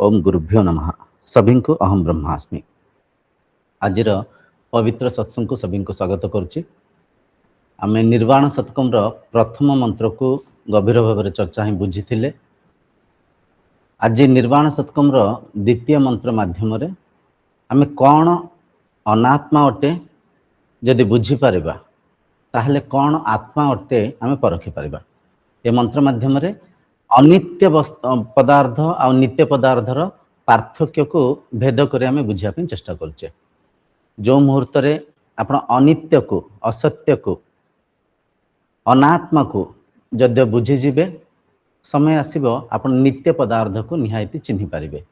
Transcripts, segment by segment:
ओम गुरुभ्यो नमः। सभी को अहम ब्रह्मास्मि। आज पवित्र सत्संग को सभी को स्वागत करुच्ची। आम निर्वाण शतकम प्रथम मंत्र को गभीर भाव में चर्चा ही बुझी। आज निर्वाण शतकम द्वितीय मंत्र माध्यम आम कौन अनात्मा अटे जदि बुझीपर ताहले कौन आत्मा अटे आम परखी पारिबा। ये मंत्र माध्यम अनित्य पदार्थ आ नित्य पदार्थर पार्थक्य को भेद कर आम बुझापी चेष्टा करुचे। जो मुहूर्त आपण अनित्य को असत्य को अनात्मा को जद्य बुझीजे समय आसब आप नित्य पदार्थ को निहायती चिन्ह पारे।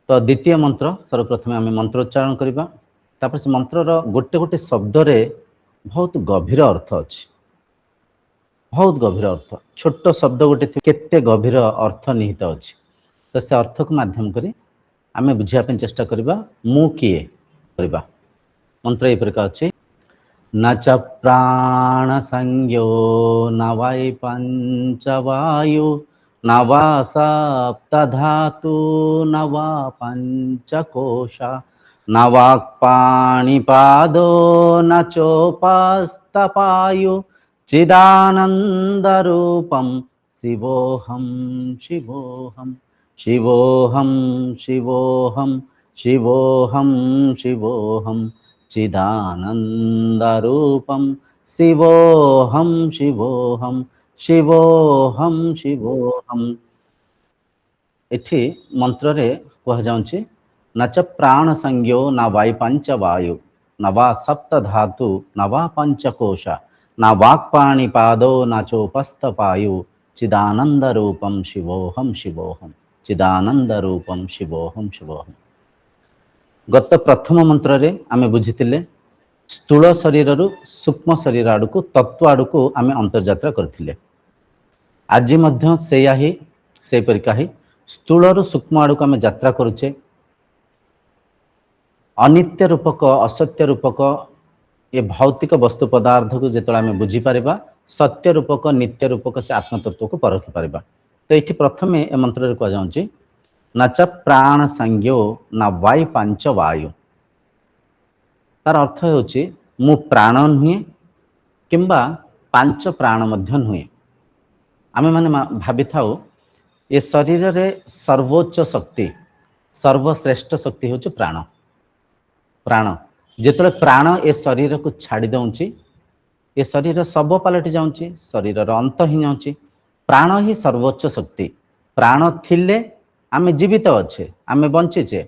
तो द्वितीय मंत्र सर्वप्रथम आम मंत्रोच्चारण करवा। तापर से मंत्रर गोटे गोटे शब्द रे बहुत गभीर अर्थ अच्छी, बहुत गभीर अर्थ। छोट शब्द गोटे केते गभीर अर्थ निहित अच्छी। तो से अर्थ को माध्यम करी आम बुझापी चेष्टा करवा। मु किए करवा। मंत्र ये प्रकार अच्छे। न च प्राण संज्ञो न वै पंचवायु न वा सप्त धातु न वा पंचकोशा न वाक्पाणिपादो न चोपस्तपायु चिदानंद रूपम शिवोहम शिवोहम शिवोहम शिवोहम शिवोहम शिवोहम चिदानंद रूपम शिवोहम शिवोहम शिवोहम शिवोहम। एठी मंत्र रे कह जाउछि न च प्राण संज्ञो न वै पंचवायु न वा सप्त धातु न वा पंचकोशा न वाक्पाणिपादो न चोपस्थपायु चिदानंद रूपम शिवोहम शिवोहम चिदानंद रूपम शिवोहम शिवोहम। गत प्रथम मंत्र रे आमे बुझितिले स्थूल शरीर रु सूक्ष्म शरीर आड़ को तत्व आड़ को आमे अंतर्यात्रा करथिले। आज मध्य सेया ही से परिका ही स्थूल रु सूक्ष्म आड़ को आमे यात्रा करुचे। अनित्य रूपक असत्य रूपक ये भौतिक वस्तु पदार्थ को जेतला आमे बुझी पारिबा, सत्य रूपक नित्य रूपक से आत्मतत्व को परखि पारिबा। तो ये प्रथमे ए मंत्र रे कह जाउछि न च प्राण संज्ञो न वै पंचवायु। तार अर्थ होछि मु प्राण नुहे किंबा पांच प्राण मध्य नुहे। आमे माने भाबी थाउ ये शरीर रे सर्वोच्च शक्ति सर्वश्रेष्ठ शक्ति होछि प्राण। प्राण जेतले प्राण ए शरीर को छाड़ी दउछि ये शरीर सब पलटि जाउछि, शरीर अंत ही जाउछि। प्राण ही सर्वोच्च शक्ति। प्राण थिले आमे जीवित अच्छे, आमे बंचीचे।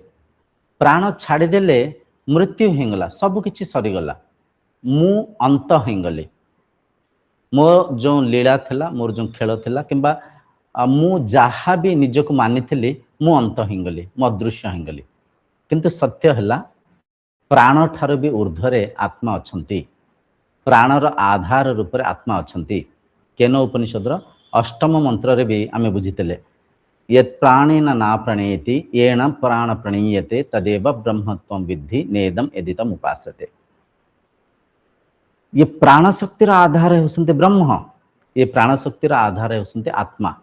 प्राण छाड़ीदेले मृत्यु होगला, सबकि सरीगला, मु अंत होगली। मो जो लीला थिला, मोर जो खेल थिला किंबा मु जहाँ भी निजक मानी थी मु अंत होगली, मु अदृश्य होगली। किंतु सत्य है प्राण ठार भी ऊर्ध्वरे आत्मा अच्छंती। प्राणर आधार रूप में आत्मा अच्छंती। केन उपनिषदर अष्टम मंत्र रे भी आमे बुझीते यत् प्राणेन ना प्रणयति येन प्राण प्रणीयते तदेव ब्रह्मत्वं विद्धि नेदम एदितम उपासते। ये प्राण शक्तिर आधार होसंते ब्रह्म। ये प्राण शक्तिर आधार होसंते आत्मा।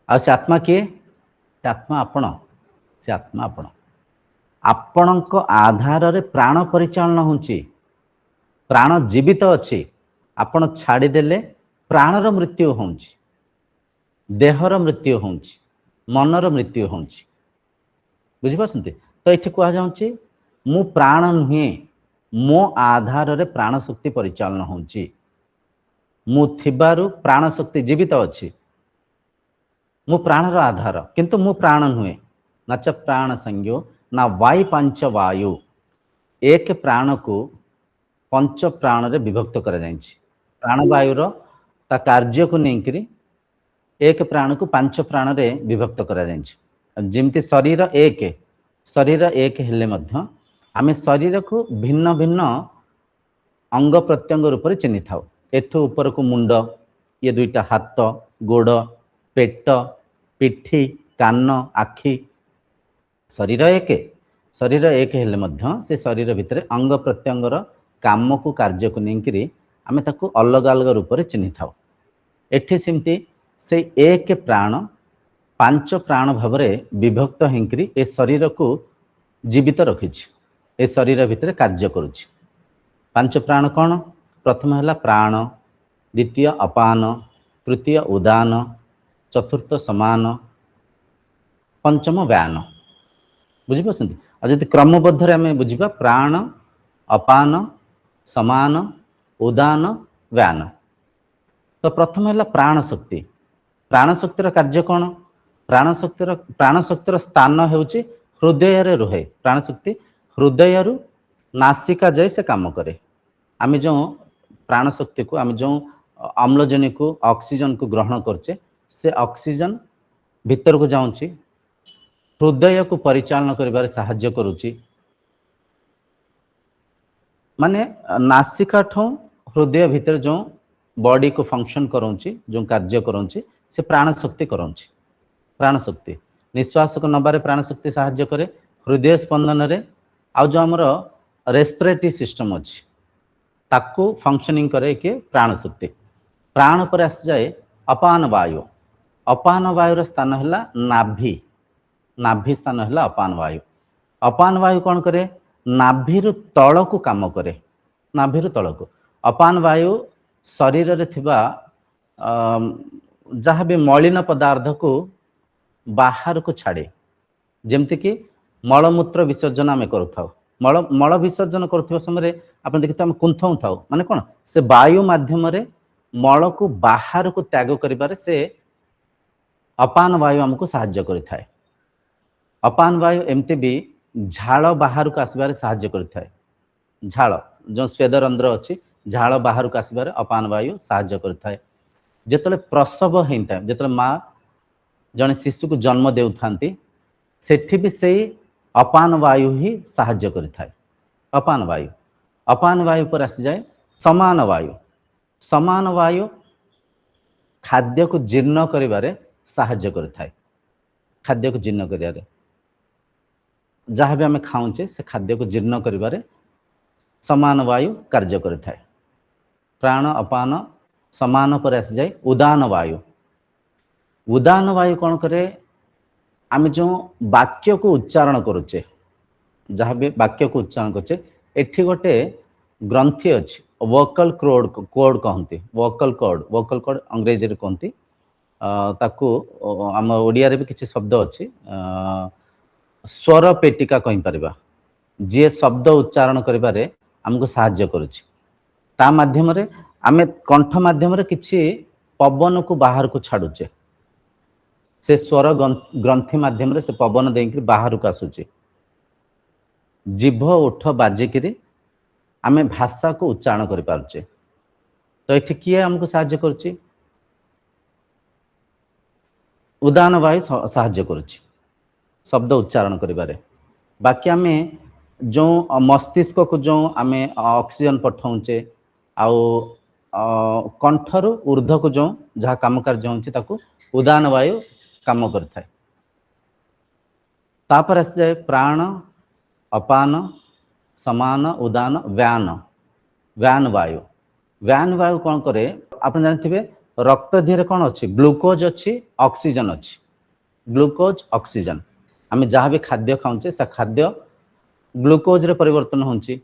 आ से आत्मा किए? से आत्मा आपण। से आत्मा आपण। आपणक आधार रे प्राण परिचालन होची। प्राण जीवित अच्छी। आपण छाड़ी देले प्राणर मृत्यु होची, देहर मृत्यु होची, मनर मृत्यु होची। बुझिपारछन्ते? तो एठी कहा जाउछि मु प्राण नुहे, मो आधार रे प्राण शक्ति परिचालन होची। मु थिबारु प्राण शक्ति जीवित अछि। मु प्राणर आधार किंतु मु प्राण नुहे। न च प्राण संज्ञो न वै पंच वायु। एक प्राण को पंच प्राण रे विभक्त करा जायछि। प्राण वायुर ता कार्य को नेकरी एक प्राण को पांच प्राण रे विभक्त करा जायछि। जेमती शरीर एक हेले मध्य आमे शरीर को भिन्न भिन्न अंग प्रत्यंग रूप में चिन्हि थाउ। एठु ऊपर को मुंड, ये दुईटा हाथ, गोड़, पेट, पिठी, कान, आखि, शरीर एक हेले मध्य से शरीर भितर अंग प्रत्यंगर काम को कार्य को नेकरी आमे ताकू अलग अलग रूप में चिन्हि थाउ। एठी सेमती से एक प्राण पांच प्राण भाव विभक्त होकर ए शरीर को जीवित रखी ए शरीर भितर कार्य करुच्ची। पांच प्राण कौन? प्रथम है प्राण, द्वितीय अपान, तृतीय उदान, चतुर्थ समान, पंचम व्यान। बुझीपार और जब क्रमबद्ध आम बुझा प्राण, अपान, समान, उदान, व्यान। तो प्रथम है प्राण शक्ति। प्राण शक्तिर कार्य कौन? प्राण शक्तिर स्थान होउची हृदय रे रुहे। प्राण शक्ति हृदय रु नासिका जाए से काम करे। आम जो प्राण शक्ति को आम जो अम्लजनी को ऑक्सीजन को ग्रहण करचे से ऑक्सीजन भीतर को जाऊँची हृदय को परिचालन करिबारे सहाय्य करुची। माने नासिका ठो हृदय भीतर जो बॉडी को फंक्शन करोंची जो कार्य करोंची से प्राण शक्ति करोंची। प्राण शक्ति निश्वास को नबारे प्राण शक्ति सहाय्य करे। हृदय स्पंदन रे आ जो हमर रेस्पिरेटरी सिस्टम अछि ताकू फंक्शनिंग करे के प्राण शक्ति। प्राण पर आस जाए अपान वायु। अपान वायुर स्थान है नाभि। नाभि स्थान है अपान वायु। अपान वायु कौन करे? नाभिरु तल को काम करे। नाभिरु तल को अपान वायु शरीर रे थिबा जहाँ भी मलिन पदार्थ को बाहर को छाड़े। जेमति कि मलमूत्र विसर्जन आम करूँ। मल विसर्जन करुवा समय आप देखते आम कुंथऊ था माने कौन से वायु माध्यम रे मल को बाहर को त्याग करिबारे से अपान वायु आमको साहाय्य करिथाए। अपान वायु एमती भी झाड़ बाहर को आसबार साहाय्य करिथाए। झाड़ जो स्वेदरंध्र अच्छी झाड़ बाहर को आसबार अपान वायु साहाय्य करिथाए। जेतले प्रसव होता है, जो माँ जड़े शिशु को जन्म देउथांती सेठी भी से अपान वायु ही साहाय्य करिथाए। अपान वायु। अपान वायु पर आसी जाए समान वायु। समान वायु खाद्य को जीर्ण करिबारे साहाय्य करिथाए। खाद्य को जीर्ण करिबारे जहाँ भी आम खाऊचे से खाद्य को जीर्ण करिबारे समान वायु कार्य करिथाए। प्राण अपान समान पर आसी जाए उदान वायु। उदान वायु कौन करे? आम जो वाक्य को उच्चारण करुचे जहाँ भी वाक्य को उच्चारण करुचे एठी गोटे ग्रंथि अच्छी वोकल कोड कहते। वोकल कोड अंग्रेजी रे कहते। ताकू आम ओडिया रे भी किसी शब्द अच्छी स्वर पेटिका कहि परिबा। जे शब्द उच्चारण करिबारे हमको साहाय्य करुची। ता माध्यम रे आमे कंठ माध्यम रे किछि पवन को बाहर को छाड़ुचे। से स्वर ग्रंथि माध्यम रे से पवन देकर बाहर को आसुचे। जीभ ओठ बाजिकी आमे भाषा को उच्चारण करि पारुचे। तो ये किए हमको साहाय्य करुची? उदान वायु साहाय्य करुची शब्द उच्चारण करिबारे। बाकी आमे जो मस्तिष्क को जो आमे ऑक्सीजन पठाऊचे आउ कंठरु ऊर्ध्व को जो जहाँ काम कार्य होची ताकू उदान वायु काम करथाए। तापर आस जाए प्राण अपान समान उदान व्यान। व्यान वायु। व्यान वायु कौन करे? आप जानते रक्त धीरे कौन अच्छी ग्लूकोज अच्छी ऑक्सीजन अच्छी। ग्लूकोज ऑक्सीजन आम जहाँ भी खाद्य खाऊचे से खाद्य ग्लूकोज रे परिवर्तन होची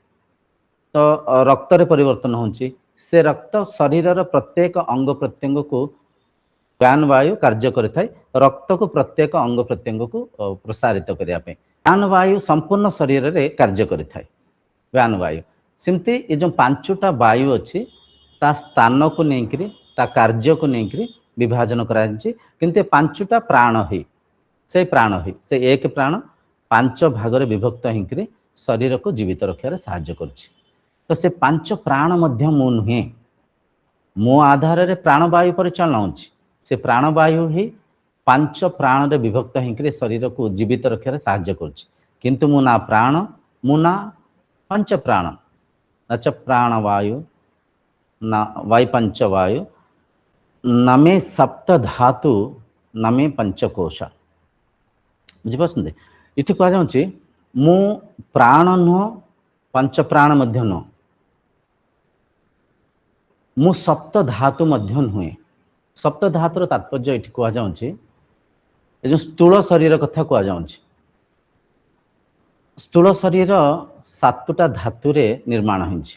तो रक्त रे परिवर्तन होची। से रक्त शरीर प्रत्येक अंग प्रत्यंग को व्यान वायु कार्य करिथाए। रक्त को प्रत्येक अंग प्रत्यंग को प्रसारित करिया पे व्यान वायु संपूर्ण शरीर रे कार्य करिथाए। व्यान वायु सेमती ये जो पांचटा वायु अच्छी ता स्थान को लेकर ता कार्य को लेकर विभाजन कराई। किंतु पांचटा प्राण ही से प्राण ही से एक प्राण पांच भाग रे विभक्त होकर शरीर को जीवित रखार साहाय्य करुछि। तो से पांच प्राण मध्य मु नुहे। मो आधार रे प्राण वायु परिचालन होछि। से प्राण वायु ही पांच प्राण रे विभक्त होकर शरीर को जीवित रखार साहाय्य करुछि। किंतु मु ना प्राण मु ना पंच प्राण नच प्राण वायु ना वायु पंच वायु नमे सप्त धातु नमे पंचकोश। बुझिपारछन्ते? इति कह जाउछि मु प्राण नुह पंच प्राण मध्य नुह मु सप्त धातु मध्य नुहे। सप्त धातुर तात्पर्य ये कह जाउछि ଏ ଯେଉଁ ସ୍ଥୂଳ ଶରୀର କଥା କୁହାଯାଉଛି, ସ୍ଥୂଳ ଶରୀର ସାତଟା ଧାତୁରେ ନିର୍ମାଣ ହେଇଛି।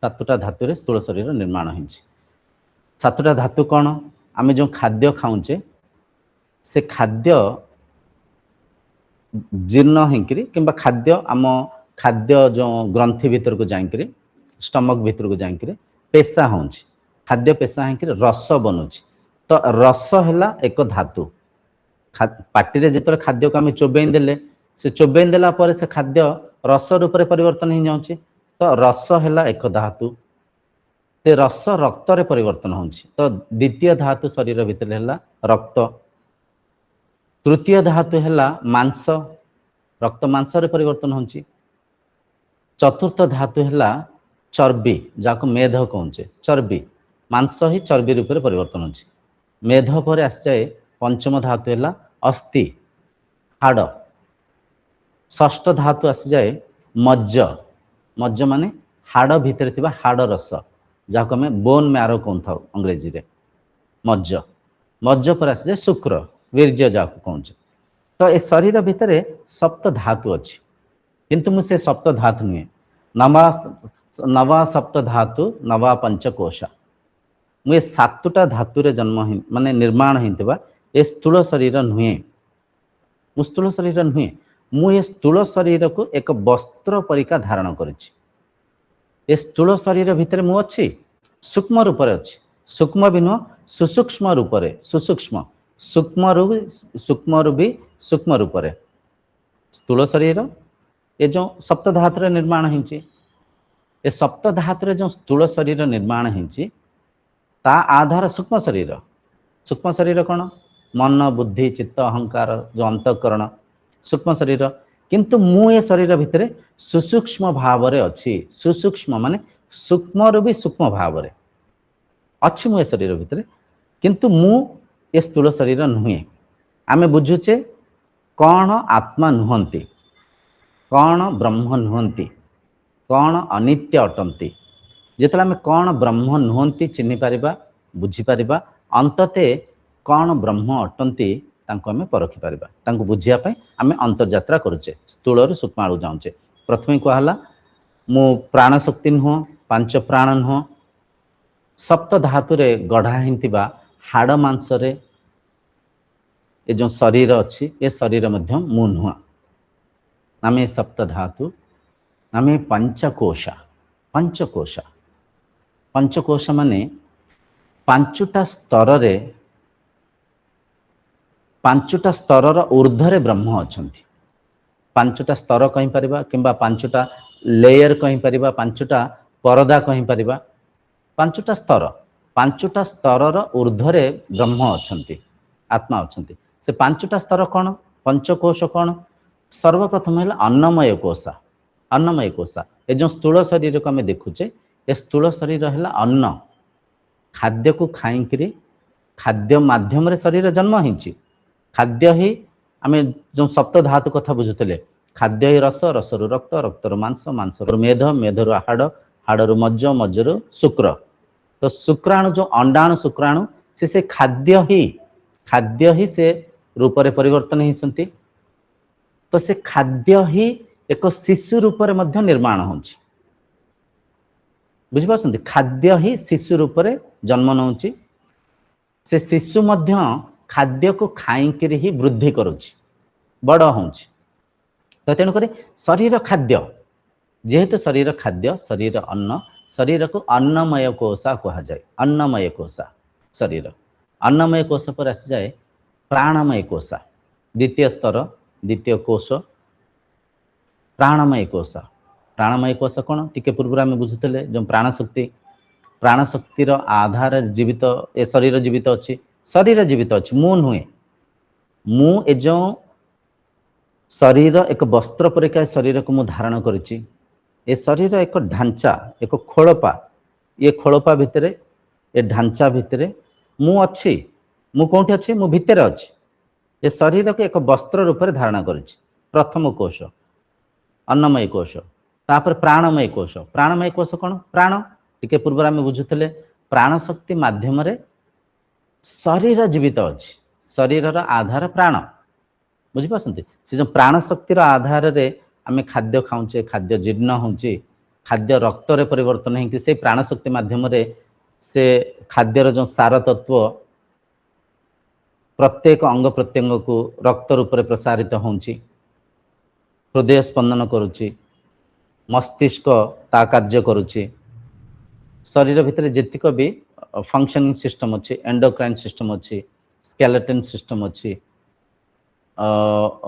ସାତଟା ଧାତୁରେ ସ୍ଥୂଳ ଶରୀର ନିର୍ମାଣ ହେଇଛି। ସାତଟା ଧାତୁ କ'ଣ? ଆମେ ଯେଉଁ ଖାଦ୍ୟ ଖାଉଛେ ସେ ଖାଦ୍ୟ ଜୀର୍ଣ୍ଣ ହେଇକିରି କିମ୍ବା ଖାଦ୍ୟ ଆମ ଖାଦ୍ୟ ଯେଉଁ ଗ୍ରନ୍ଥି ଭିତରକୁ ଯାଇକିରି ଷ୍ଟମକ୍ ଭିତରକୁ ଯାଇକିରି ପେଶା ହେଉଛି, ଖାଦ୍ୟ ପେଶା ହେଇକିରି ରସ ବନୁଛି। ତ ରସ ହେଲା ଏକ ଧାତୁ। ପାଟିରେ ଯେତେବେଳେ ଖାଦ୍ୟକୁ ଆମେ ଚୋବେଇ ଦେଲେ, ସେ ଚୋବେଇ ଦେଲା ପରେ ସେ ଖାଦ୍ୟ ରସ ରୂପରେ ପରିବର୍ତ୍ତନ ହେଇଯାଉଛି। ତ ରସ ହେଲା ଏକ ଧାତୁ। ସେ ରସ ରକ୍ତରେ ପରିବର୍ତ୍ତନ ହେଉଛି। ତ ଦ୍ୱିତୀୟ ଧାତୁ ଶରୀର ଭିତରେ ହେଲା ରକ୍ତ। ତୃତୀୟ ଧାତୁ ହେଲା ମାଂସ, ରକ୍ତ ମାଂସରେ ପରିବର୍ତ୍ତନ ହେଉଛି। ଚତୁର୍ଥ ଧାତୁ ହେଲା ଚର୍ବି, ଯାହାକୁ ମେଧ କହୁଛେ, ଚର୍ବି। ମାଂସ ହିଁ ଚର୍ବି ରୂପରେ ପରିବର୍ତ୍ତନ ହେଉଛି। ମେଧ ପରେ ଆସିଯାଏ ପଞ୍ଚମ ଧାତୁ ହେଲା ଅସ୍ଥି, ହାଡ଼। ଷଷ୍ଠ ଧାତୁ ଆସିଯାଏ ମଜ୍ଜ। ମଜ୍ଜ ମାନେ ହାଡ଼ ଭିତରେ ଥିବା ହାଡ଼ ରସ, ଯାହାକୁ ଆମେ ବୋନ୍ ମ୍ୟାରୋ କହୁଥାଉ ଅଂଗ୍ରେଜୀରେ, ମଜ୍ଜ। ମଜ୍ଜ ପରେ ଆସିଯାଏ ଶୁକ୍ର, ବୀର୍ଯ୍ୟ ଯାହାକୁ କହୁଛେ। ତ ଏ ଶରୀର ଭିତରେ ସପ୍ତ ଧାତୁ ଅଛି, କିନ୍ତୁ ମୁଁ ସେ ସପ୍ତ ଧାତୁ ନୁହେଁ। ନବା ସପ୍ତ ଧାତୁ ନବା ପଞ୍ଚକୋଶ। ମୁଁ ଏ ସାତଟା ଧାତୁରେ ଜନ୍ମ ମାନେ ନିର୍ମାଣ ହେଇଥିବା ଏ ସ୍ଥୂଳ ଶରୀର ନୁହେଁ। ମୁଁ ସ୍ଥୂଳ ଶରୀର ନୁହେଁ। ମୁଁ ଏ ସ୍ଥୂଳ ଶରୀରକୁ ଏକ ବସ୍ତ୍ର ପରିକା ଧାରଣ କରିଛି। ଏ ସ୍ଥୂଳ ଶରୀର ଭିତରେ ମୁଁ ଅଛି, ସୂକ୍ଷ୍ମ ରୂପରେ ଅଛି। ସୂକ୍ଷ୍ମ ବି ନୁହଁ, ସୁସୂକ୍ଷ୍ମ ରୂପରେ। ସୁସୂକ୍ଷ୍ମ, ସୂକ୍ଷ୍ମରୁ ବି ସୂକ୍ଷ୍ମ ରୂପରେ ସ୍ଥୂଳ ଶରୀର ଏ ଯେଉଁ ସପ୍ତ ଧାତୁରେ ନିର୍ମାଣ ହେଇଛି। ଏ ସପ୍ତ ଧାତୁରେ ଯେଉଁ ସ୍ଥୂଳ ଶରୀର ନିର୍ମାଣ ହେଇଛି, ତା ଆଧାର ସୂକ୍ଷ୍ମ ଶରୀର। ସୂକ୍ଷ୍ମ ଶରୀର କ'ଣ? ମନ, ବୁଦ୍ଧି, ଚିତ୍ତ, ଅହଙ୍କାର, ଯେଉଁ ଅନ୍ତଃକରଣ, ସୂକ୍ଷ୍ମ ଶରୀର। କିନ୍ତୁ ମୁଁ ଏ ଶରୀର ଭିତରେ ସୁସୂକ୍ଷ୍ମ ଭାବରେ ଅଛି। ସୁସୂକ୍ଷ୍ମ ମାନେ ସୂକ୍ଷ୍ମରୁ ବି ସୂକ୍ଷ୍ମ ଭାବରେ ଅଛି ମୁଁ ଏ ଶରୀର ଭିତରେ, କିନ୍ତୁ ମୁଁ ଏ ସ୍ଥୂଳ ଶରୀର ନୁହେଁ। ଆମେ ବୁଝୁଛେ କ'ଣ ଆତ୍ମା ନୁହନ୍ତି, କ'ଣ ବ୍ରହ୍ମ ନୁହନ୍ତି, କ'ଣ ଅନିତ୍ୟ ଅଟନ୍ତି। ଯେତେବେଳେ ଆମେ କ'ଣ ବ୍ରହ୍ମ ନୁହନ୍ତି ଚିହ୍ନିପାରିବା, ବୁଝିପାରିବା, ଅନ୍ତତେ କ'ଣ ବ୍ରହ୍ମ ଅଟନ୍ତି ତାଙ୍କୁ ଆମେ ପରଖିପାରିବା। ତାଙ୍କୁ ବୁଝିବା ପାଇଁ ଆମେ ଅନ୍ତର୍ଯାତ୍ରା କରୁଛେ, ସ୍ଥୂଳରୁ ସୂକ୍ଷ୍ମ ଆଡ଼କୁ ଯାଉଛେ। ପ୍ରଥମେ କୁହାହେଲା ମୁଁ ପ୍ରାଣ ଶକ୍ତି ନୁହଁ, ପାଞ୍ଚ ପ୍ରାଣ ନୁହଁ। ସପ୍ତ ଧାତୁରେ ଗଢ଼ା ହେଇଥିବା ହାଡ଼ ମାଂସରେ ଏ ଯେଉଁ ଶରୀର ଅଛି, ଏ ଶରୀର ମଧ୍ୟ ମୁଁ ନୁହଁ। ଆମେ ସପ୍ତ ଧାତୁ, ଆମେ ପଞ୍ଚକୋଶ। ପଞ୍ଚକୋଶ, ପଞ୍ଚକୋଶ ମାନେ ପାଞ୍ଚଟା ସ୍ତରରେ, ପାଞ୍ଚଟା ସ୍ତରର ଊର୍ଦ୍ଧ୍ୱରେ ବ୍ରହ୍ମ ଅଛନ୍ତି। ପାଞ୍ଚଟା ସ୍ତର କହିପାରିବା କିମ୍ବା ପାଞ୍ଚଟା ଲେୟର କହିପାରିବା, ପାଞ୍ଚଟା ପରଦା କହିପାରିବା। ପାଞ୍ଚଟା ସ୍ତର, ପାଞ୍ଚଟା ସ୍ତରର ଊର୍ଦ୍ଧ୍ୱରେ ବ୍ରହ୍ମ ଅଛନ୍ତି, ଆତ୍ମା ଅଛନ୍ତି। ସେ ପାଞ୍ଚଟା ସ୍ତର କ'ଣ? ପଞ୍ଚକୋଶ କ'ଣ? ସର୍ବପ୍ରଥମ ହେଲା ଅନ୍ନମୟ କୋଷ। ଅନ୍ନମୟ କୋଷ, ଏ ଯେଉଁ ସ୍ଥୂଳ ଶରୀରକୁ ଆମେ ଦେଖୁଛେ, ଏ ସ୍ଥୂଳ ଶରୀର ହେଲା ଅନ୍ନ। ଖାଦ୍ୟକୁ ଖାଇକିରି, ଖାଦ୍ୟ ମାଧ୍ୟମରେ ଶରୀର ଜନ୍ମ ହେଇଛି। ଖାଦ୍ୟ ହିଁ ଆମେ ଯେଉଁ ସପ୍ତ ଧାତୁ କଥା ବୁଝୁଥିଲେ, ଖାଦ୍ୟ ହିଁ ରସ, ରସରୁ ରକ୍ତ, ରକ୍ତରୁ ମାଂସ, ମାଂସରୁ ମେଧ, ମେଧରୁ ହାଡ଼, ହାଡ଼ରୁ ମଜ୍ଜ, ମଜ୍ଜରୁ ଶୁକ୍ର। ତ ଶୁକ୍ରାଣୁ ଯେଉଁ ଅଣ୍ଡାଣୁ ଶୁକ୍ରାଣୁ, ସେ ଖାଦ୍ୟ ହିଁ ସେ ରୂପରେ ପରିବର୍ତ୍ତନ ହେଇଛନ୍ତି। ତ ସେ ଖାଦ୍ୟ ହିଁ ଏକ ଶିଶୁ ରୂପରେ ମଧ୍ୟ ନିର୍ମାଣ ହେଉଛି। ବୁଝିପାରୁଛନ୍ତି? ଖାଦ୍ୟ ହିଁ ଶିଶୁ ରୂପରେ ଜନ୍ମ ନେଉଛି। ସେ ଶିଶୁ ମଧ୍ୟ ଖାଦ୍ୟକୁ ଖାଇକିରି ହିଁ ବୃଦ୍ଧି କରୁଛି, ବଡ଼ ହେଉଛି। ତ ତେଣୁକରି ଶରୀର ଖାଦ୍ୟ, ଯେହେତୁ ଶରୀର ଖାଦ୍ୟ, ଶରୀର ଅନ୍ନ, ଶରୀରକୁ ଅନ୍ନମୟ କୋଷ କୁହାଯାଏ। ଅନ୍ନମୟ କୋଷ ଶରୀର। ଅନ୍ନମୟ କୋଷ ପରେ ଆସିଯାଏ ପ୍ରାଣମୟ କୋଷ। ଦ୍ୱିତୀୟ ସ୍ତର, ଦ୍ୱିତୀୟ କୋଷ ପ୍ରାଣମୟ କୋଷ। ପ୍ରାଣମୟ କୋଷ କ'ଣ? ଟିକେ ପୂର୍ବରୁ ଆମେ ବୁଝୁଥିଲେ ଯେଉଁ ପ୍ରାଣଶକ୍ତି, ପ୍ରାଣଶକ୍ତିର ଆଧାରରେ ଜୀବିତ ଏ ଶରୀର ଜୀବିତ ଅଛି। ଶରୀର ଜୀବିତ ଅଛି, ମୁଁ ନୁହେଁ। ମୁଁ ଏ ଯେଉଁ ଶରୀର ଏକ ବସ୍ତ୍ର ପରିକା ଶରୀରକୁ ମୁଁ ଧାରଣ କରିଛି। ଏ ଶରୀର ଏକ ଢାଞ୍ଚା, ଏକ ଖୋଳପା। ଏ ଖୋଳପା ଭିତରେ, ଏ ଢାଞ୍ଚା ଭିତରେ ମୁଁ ଅଛି। ମୁଁ କେଉଁଠି ଅଛି? ମୁଁ ଭିତରେ ଅଛି। ଏ ଶରୀରକୁ ଏକ ବସ୍ତ୍ର ରୂପରେ ଧାରଣ କରିଛି। ପ୍ରଥମ କୋଷ ଅନ୍ନମୟ କୋଷ, ତାପରେ ପ୍ରାଣମୟ କୋଷ। ପ୍ରାଣମୟ କୋଷ କ'ଣ? ପ୍ରାଣ। ଟିକେ ପୂର୍ବରୁ ଆମେ ବୁଝୁଥିଲେ ପ୍ରାଣ ଶକ୍ତି ମାଧ୍ୟମରେ ଶରୀର ଜୀବିତ ଅଛି। शरीर आधार प्राण बुझिपारछन्ति से जो प्राण शक्तिर आधार रे आमे खाद्य खाउछे खाद्य जीर्ण होउछे खाद्य रक्त रे परिवर्तन हेकि से प्राण शक्ति माध्यम रे से खाद्यर जो सार तत्व प्रत्येक अंग प्रत्यंग को रक्त रूप में प्रसारित होउछी हृदय स्पंदन करुच्ची मस्तिष्क ता कार्य करुच्ची शरीर भितर जेतिक भी फंक्शनिंग सिस्टम अच्छी एंडोक्राइन सिस्टम अच्छी स्केलेटन सिस्टम अच्छी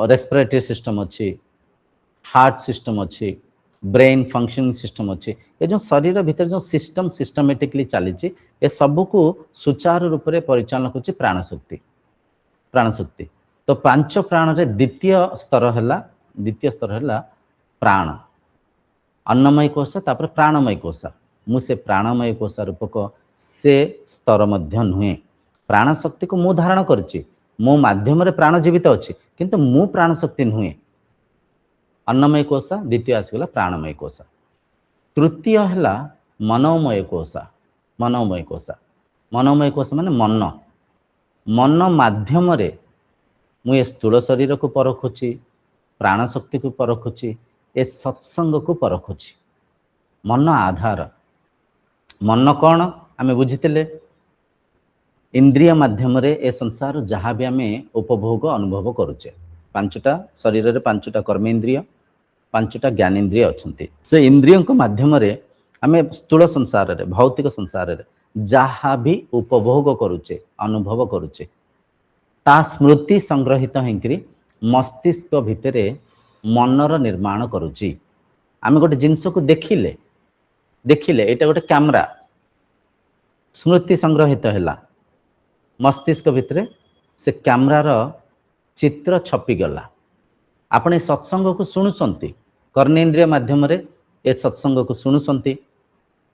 रेस्पिरेटरी सिस्टम अच्छी हार्ट सिस्टम अच्छी ब्रेन फंक्शनिंग सिस्टम अच्छी ये जो शरीर भितर जो सिस्टम सिस्टमेटिकली चली ये सब को सुचारू रूप से परिचालन कर प्राण शक्ति तो पांच प्राण रे द्वितीय स्तर है प्राण अन्नमय कोश तापर प्राणमय कोश मुझे प्राणमय कोश रूपक से स्तर मध्य नुहे प्राण शक्ति को मु धारण करछि मो माध्यम रे प्राण जीवित अच्छी किंतु मु प्राण शक्ति नुहे अन्नमय कोश द्वितीय आसगला प्राणमय कोश तृतीय है मनोमय कोश मनोमय कोश माने मन मन माध्यम रे मुझे स्थूल शरीर को परखुची प्राण शक्ति को परखुची ए सत्संग को परखुची मन आधार मन कौन आमे बुझीते इंद्रिय माध्यम रे ए संसार जहाँ भी आमे उपभोग अनुभव करुचे पांचटा शरीर रे पांचटा कर्मेन्द्रिय पांचटा ज्ञानेन्द्रिय अच्छंती से इंद्रियों को माध्यम रे आमे स्थूल संसार रे भौतिक संसार रे जहाँ भी उपभोग करुचे अनुभव करुचे ता स्मृति संग्रहित होकरी मस्तिष्क भितरे मनर निर्माण करुची आमे गोटे जिनस को देखिले एटा गोटे कैमरा स्मृति संग्रहित है मस्तिष्क भितरे से कैमरार चित्र छपी गला आपने सत्संग को शुणुसंती कर्णेन्द्रिय माध्यम रे ए सत्संग को शुणुसंती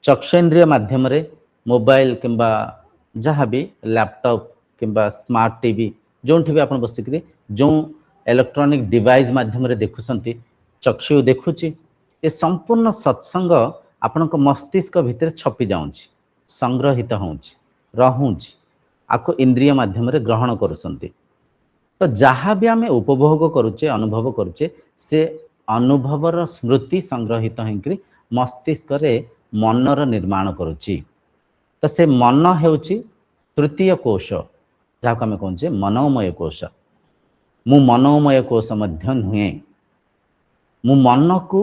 चक्षुन्द्रिय माध्यम रे मोबाइल किंबा जहाँ भी लैपटॉप किंबा स्मार्ट टीवी जो भी आप बसिक जो इलेक्ट्रॉनिक डिवाइस माध्यम रे देखुसंती चक्षु देखुची ये संपूर्ण सत्संग आपण मस्तिष्क भितर छपी जाऊँच संग्रहित होउची रहूँच आपको इंद्रिय माध्यम रे ग्रहण करुसंती तो जहाँ भी आमे उपभोग करुचे अनुभव करुचे से अनुभवर स्मृति संग्रहित होकरी मस्तिष्क रे मनर निर्माण करुची तो से मन हेउची तृतीय कोश जहाँ आम कहे मनोमय कोश मु मनोमय कोश मध्य नुहे मु मन को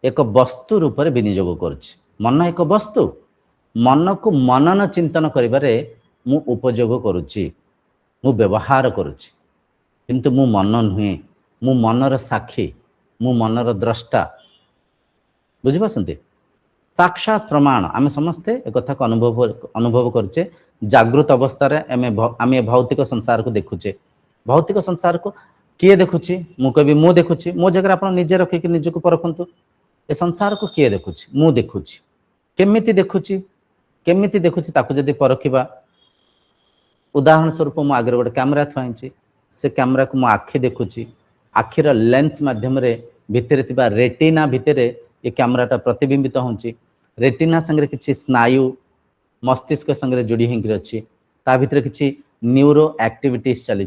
एक वस्तु रूप में विनियोग करुच्ची मन एक वस्तु मन को मनन चिंतन करिबारे मु उपयोग करुच्ची मु व्यवहार करुच्ची किंतु मु मन नुहे मु मनर साक्षी मु मनर द्रष्टा बुझिपारछन्ती साक्षात प्रमाण आम समस्ते एक कथा को अनुभव करचे जागृत अवस्था आम भौतिक संसार को देखुचे भौतिक संसार को किए देखुची मु कभी मु देखुची मो जगह आप निजे रखिक निज को परखु ए संसार को किए देखुची मु देखुची केमिति देखुची ताकू जदि परखिबा उदाहरण स्वरूप मो आगे गोटे कैमरा थुआई से कैमरा को मो आखि देखुची आखिर लेंस माध्यम रे भितर थिबा रेटिना भितर ये कैमराटा प्रतिबिंबित होउची रेटिना संगे किछि स्नायु मस्तिष्क संगे जोड़ी होकर अच्छी ता भितर किछि न्यूरो एक्टिविटीज चली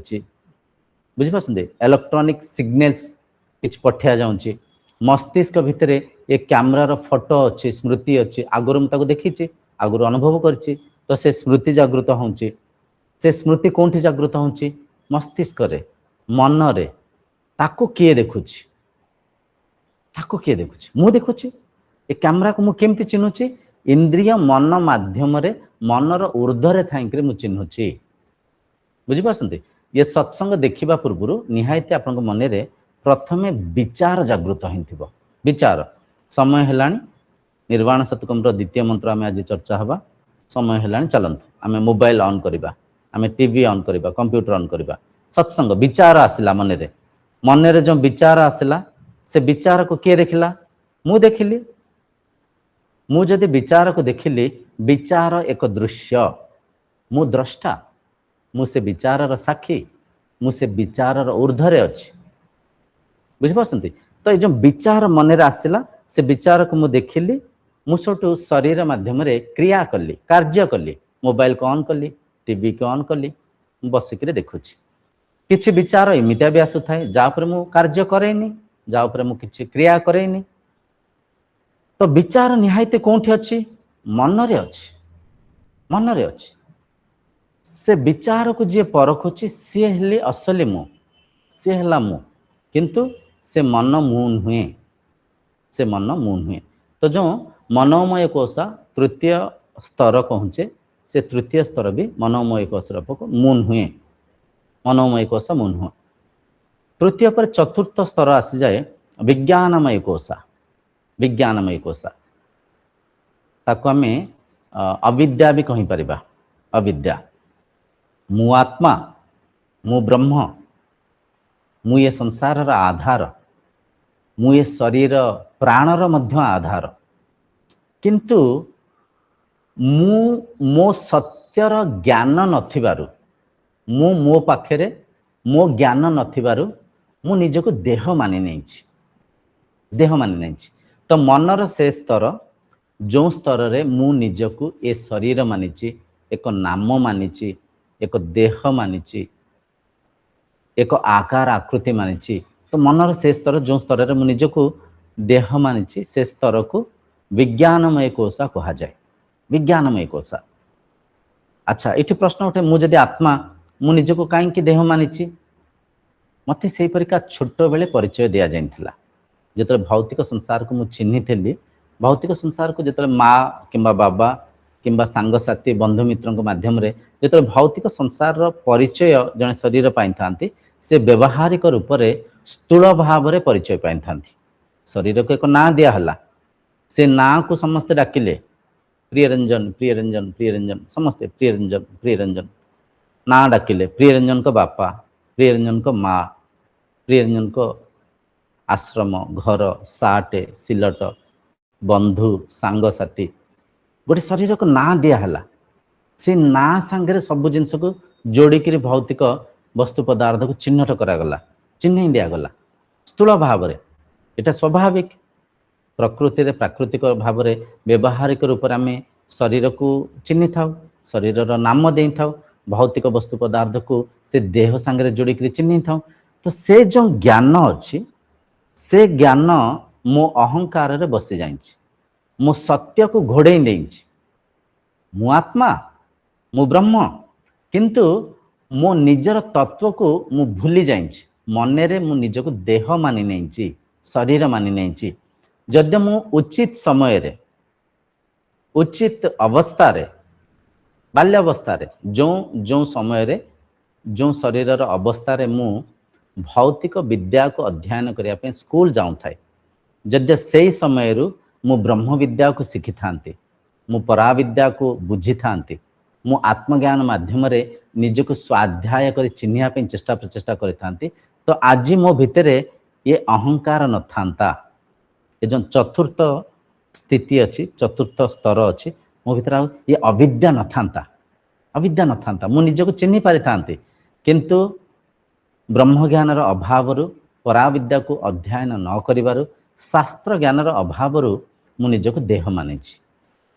बुझिपारछन्ती इलेक्ट्रॉनिक सिग्नल्स किछि पठिया जाउची मस्तिष्क भितर ये कैमरार फोटो अच्छी स्मृति अच्छी आगुरी मुझे देखी आगुरी अनुभव करछि तो से स्मृति जागृत होउची से स्मृति कोठी जागृत होउची मस्तिष्क रे मन रे ताको किए देखुची मु देखुची ए कैमरा को मु केमती चिन्हुची इंद्रिय मन माध्यम रे मनर ऊर्ध्वरे थाइकरी मु चिन्हुची बुझिपारछन्ती ये सत्संग देखिबा पूर्व निहायती आपन मन रे प्रथमे विचार जागृत होइथिबो विचार समय हेलानी निर्वाण सतकम द्वितीय मंत्र आम आज चर्चा हवा समय हेलानी चलंतु आम मोबाइल ऑन करिबा आम टीवी ऑन करिबा कंप्यूटर ऑन करिबा सत्संग विचार आसिला मन रे जो विचार आसिला से विचार को किए देखिला मु देखिली मु जदि विचार को देखिली विचार एक दृश्य मु द्रष्टा मु से विचार साक्षी मु से विचार ऊर्ध्वरे अच्छी बुझिपारछन्ती तो ये जो विचार मन रे आसिला से विचार को मु देखिली मु सोटू शरीर माध्यम रे क्रिया कली कार्य कली मोबाइल को ऑन कली टीवी को ऑन कली बसिक देखुची किछि विचार एमितिया भी आसु थाए जा उपरे मु कार्य करेनी, जा उपरे मु किछि क्रिया करेनी। तो विचार निहायते कोठी अछि? मनरे अछि, मनरे अछि। से विचार को जी परखुची सी हेले असली मु, सी हेला मु, किंतु से मन मु नुहे, से मन मु नुहे। तो जो मनोमय कोशा तृतीय स्तर कहूचे, से तृतीय स्तर भी मनोमय कोश मु नुहे, मनोमय कोश मु नुह। तृतीय पर चतुर्थ स्तर आसी जाए विज्ञानमय कोशा, विज्ञानमय कोशा ताको आमे अविद्या भी कहि परिबा। अविद्या, मु आत्मा, मु ब्रह्म, मु ये संसार आधार, मु ये शरीर प्राणर मध्य आधार, किंतु मु मो सत्यर ज्ञान नथिबारु, मु मो पाखरे मो ज्ञान नथिबारु मु निजको देह मानि नैछि, देह मानि नैछि। तो मनर से स्तर जो स्तर रे मु निजको ए शरीर मानिछि, एक नाम मानिछि, एक देह मानिछि, एक आकार आकृति मानिछि। तो मनर से स्तर जो स्तर रे मु निजको देह मानिछि, से स्तर को विज्ञानमय कोशा कहा जाए, विज्ञानमय कोशा। अच्छा, इठी प्रश्न उठे, मु जदि आत्मा मु निजको काई कि देह मानिछि? मते सेही परिका छोट बेले परिचय दिया जाइथिला। जेतले भौतिक संसार को मु चिन्हि थेली, भौतिक संसार को जेतले माँ किंबा बाबा किंबा सांग साथी बंधु मित्रों के माध्यम रे जेतले भौतिक संसार रो परिचय जने शरीर पाइन थांती, से व्यवहारिक रूप रे स्थूल भाव रे परिचय पाइन थांती। शरीर को एक ना दिया हला, से ना को समस्त डाकिले प्रियरंजन प्रियरंजन प्रियरंजन, समस्ते प्रियरंजन प्रियरंजन ना डाकिले। प्रियरंजन को बापा, प्रियरंजन को माँ, प्रियरंजन को आश्रम घर साटे सिलट बंधु सांग साथी, गोटे शरीर को ना दिया हला। से ना सांगे सब जिनस को जोड़िकी भौतिक वस्तु पदार्थ को चिन्हट करागला, चिन्ह दिया गला स्थूल भाव रे। एटा स्वाभाविक प्रकृति रे प्राकृतिक भाव रे व्यवहारिक रूप रे आमे शरीर को चिन्हि थाउ, शरीर रो नाम देई थाउ, भौतिक वस्तु पदार्थ को से देह सांगे जोड़िकी चिन्हि थाउ। तो से जो ज्ञान अछि, से ज्ञान मो अहंकार रे बसी जाइछि, मो सत्य को घोड़े नहीं। मु आत्मा, मु ब्रह्म, किंतु मो निजर तत्व को मु भूली जाइछि। मने रे मु निज को देह मानि नहीं, शरीर मानि नहीं। जदि मु उचित समय रे, उचित अवस्था रे, बाल्यावस्था रे, जो जो समय रे, जो शरीर अवस्था रे मु भौतिक विद्या को अध्ययन करिया पे स्कूल जाऊँ थाए, जदि से समय रु मु ब्रह्म विद्या को शिखी थांती, मु परा विद्या को बुझी थांती, मु आत्मज्ञान माध्यम रे निज को स्वाध्याय कर चिन्हिया पे चेष्टा प्रचेष्टा करि थांती, तो आज मो भितरे ये अहंकार न थांता। ये जो चतुर्थ स्थिति अच्छी, चतुर्थ स्तर अच्छी, मो भितर ये अविद्या न थांता, अविद्या न थांता। मु निज को चिन्हि पारि थांती, किंतु ब्रह्म ज्ञान अभाव परा विद्या को अध्ययन न करिबारु, शास्त्र ज्ञान अभाव मु निज को देह मानी।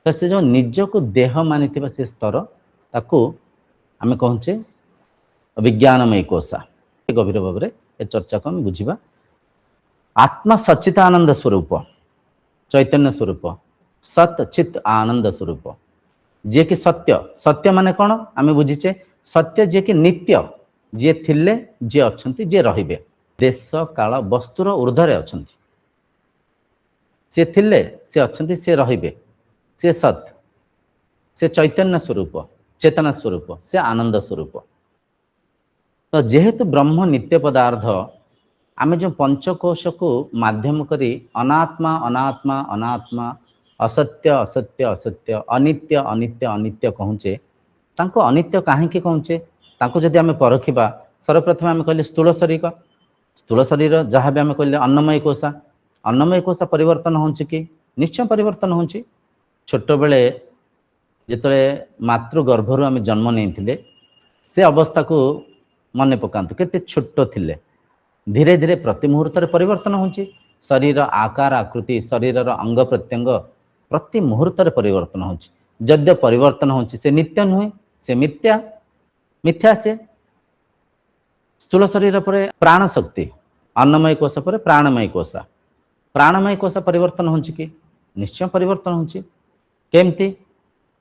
तो से जो निज को देह मानी से स्तर ताकू आमे कहचे विज्ञानमय कोशा। गभीर भाव में ए चर्चा को आम बुझा। आत्मा सच्चिदानंद स्वरूप, चैतन्य स्वरूप, सत चित आनंद स्वरूप, जे कि सत्य। सत्य माने कौन आमे बुझीचे? सत्य जे कि नित्य, जे थिले, जे अछंती, जे रहिबे, देश काल वस्तुर ऊर्ध्वरे अछंती। से थिले, से अछंती, से रहिबे, से सत, से चैतन्य स्वरूप, चेतना स्वरूप, से आनंद स्वरूप। तो जेहेतु ब्रह्म नित्य पदार्थ, आमे जो पंचकोश को माध्यम करी अनात्मा अनात्मा अनात्मा, असत्य असत्य असत्य, अनित्य अनित्य अनित्य कहूचे, तांको अनित्य काहे कहूचे? तांको जदि आमे परखिबा, सर्वप्रथम आमे कहले स्थूल शरीर, स्थूल शरीर जहाँ भी आमे कहले अन्नमय कोशा, अन्नमय कोशा परिवर्तन होउछि कि? निश्चय परिवर्तन होउछि। छोट बेले जेतले मातृ गर्भरु आमे जन्म नेइथिले, से अवस्था को मने पकांतु, केते छोट थिले। धीरे धीरे प्रति मुहूर्त परिवर्तन होउछि। शरीर आकार आकृति, शरीर अंग प्रत्यंग प्रति मुहूर्त परिवर्तन होउछि। यद्य परिवर्तन होउछि से नित्य नुहे, से मिथ्या, मिथ्या से स्थूल शरीर पर प्राण शक्ति, अन्नमय कोश पर प्राणमय कोश। प्राणमय कोश परिवर्तन हो कि निश्चय परिवर्तन हो केमती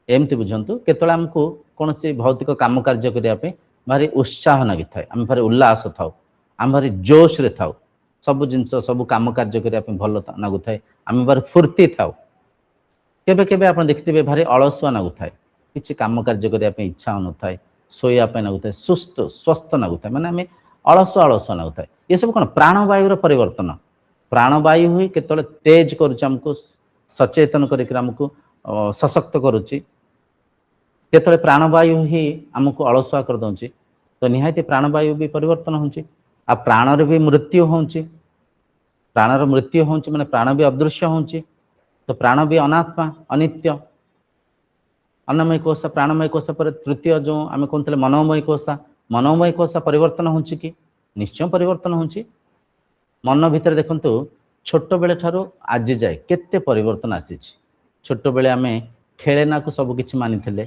एमती बुझंतु केतला हमको कौन से भौतिक काम कार्य करने भारी उत्साह लगी थाए, आम भारी उल्लास थाउ, आम भारी जोश रे थाउ, सब जिनस सब काम कार्य करने भल लगु थाए, आम भारी फुर्ती थाउ। केबे केबे आप देखिथे भारी अलसुआ लगु थाए, किसी काम कार्य करने इच्छा हो थाए, शोयापे लगु थाए, सुस्थ स्वस्थ लगु थाए, माने आम अलसुआ अलसुआ लगु थाए। ये सब कौन प्राणवायु परिवर्तन। प्राणवायु ही केतले तेज करुच्चे, हमको सचेतन करके हमको सशक्त करुच्ची, केतले प्राणवायु ही आमको अलसुआ कर दउची। तो निहायती प्राणवायु भी परिवर्तन होची। आ प्राणर भी मृत्यु होची, प्राणर मृत्यु होची माने प्राण भी अदृश्य होची। तो प्राण भी अनात्मा अनित्य। अन्नमय कोश प्राणमय कोश पर तृतीय जो आम कहते मनोमय कोश, मनोमय कोश परिवर्तन होची कि निश्चय परिवर्तन होची। मन भितर देखंतु छोट बेले ठारो आज जाए केते परिवर्तन आसी। छोट बेले आमे खेलेना को सब किछि मानिथिले,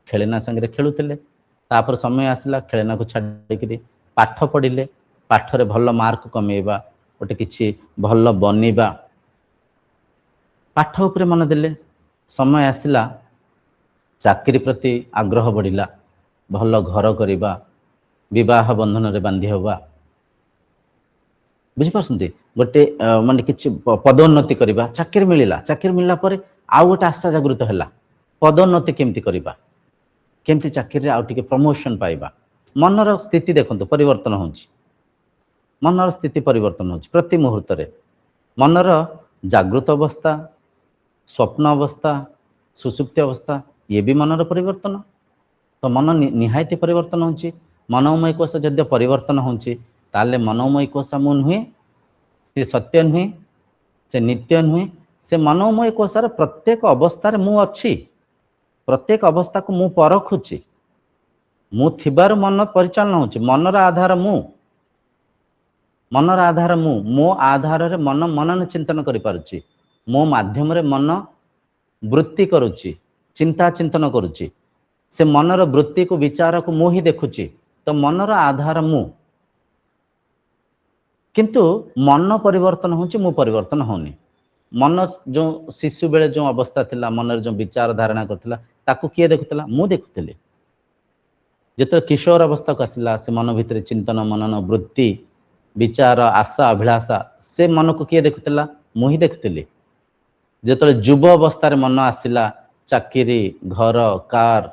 खेलेना संगे खेलुथिले, तापर समय आसला खेलेना को छाड़िकरी पाठ पढ़िले, पाठरे भल मार्क कमेबा, गोटे किछि भल बनिबा, पाठ उपरे मन देले। समय आसला चाकरी प्रति आग्रह बढ़िला, भल घर करिबा, विवाह बंधन रे बांधी हवा, बुझिपारसंती गोटे माने किछि पदोन्नति करिबा, चाकरी मिलिला परे आउ गोटे आशा जागृत हैला, पदोन्नति केमती करिबा, केमती चाकरी आउ टिके प्रमोशन पाइबा। मनर स्थिति देखंतु परिवर्तन होछि, मनर स्थिति परिवर्तन होछि प्रति मुहूर्त रे। मनर जागृत अवस्था, स्वप्न अवस्था, सुसुप्ति अवस्था, ये भी मनर परिवर्तन। तो मन निहायती परिवर्तन होछि। मनोमय कोश जद्य परिवर्तन होछि ताले मनोमय कोश मु नुहे, से सत्य नुहे, से नित्य नुहे। से मनोमय कोशर प्रत्येक अवस्था रे मु अछि, प्रत्येक अवस्था को मु परखुछि, मु थिबार मन परिचालन होछि। मनर आधार मु, मनर आधार मु, मो आधार रे मन मनन चिंतन करि पारुछि, मो माध्यम रे मन वृत्ति करुछि, चिंता चिंतन करुछि। से मनर वृत्ति को विचार को मु ही देखुछि। तो मनर आधार मु, किंतु मन परिवर्तन होछि, मु परिवर्तन होनी। मन जो शिशु बेले जो अवस्था थिला, मनर जो विचार धारणा करथिला ताकू किए देखुथिला, मु देखुथिले। जेतो किशोर अवस्था को आसिला, से मन भितर चिंतन मनन वृत्ति विचार आशा अभिलाषा, से मन को किए देखुथिला, मु ही देखुथिले। जेतो युव अवस्था रे मन आसिला, चाकरी घर कार,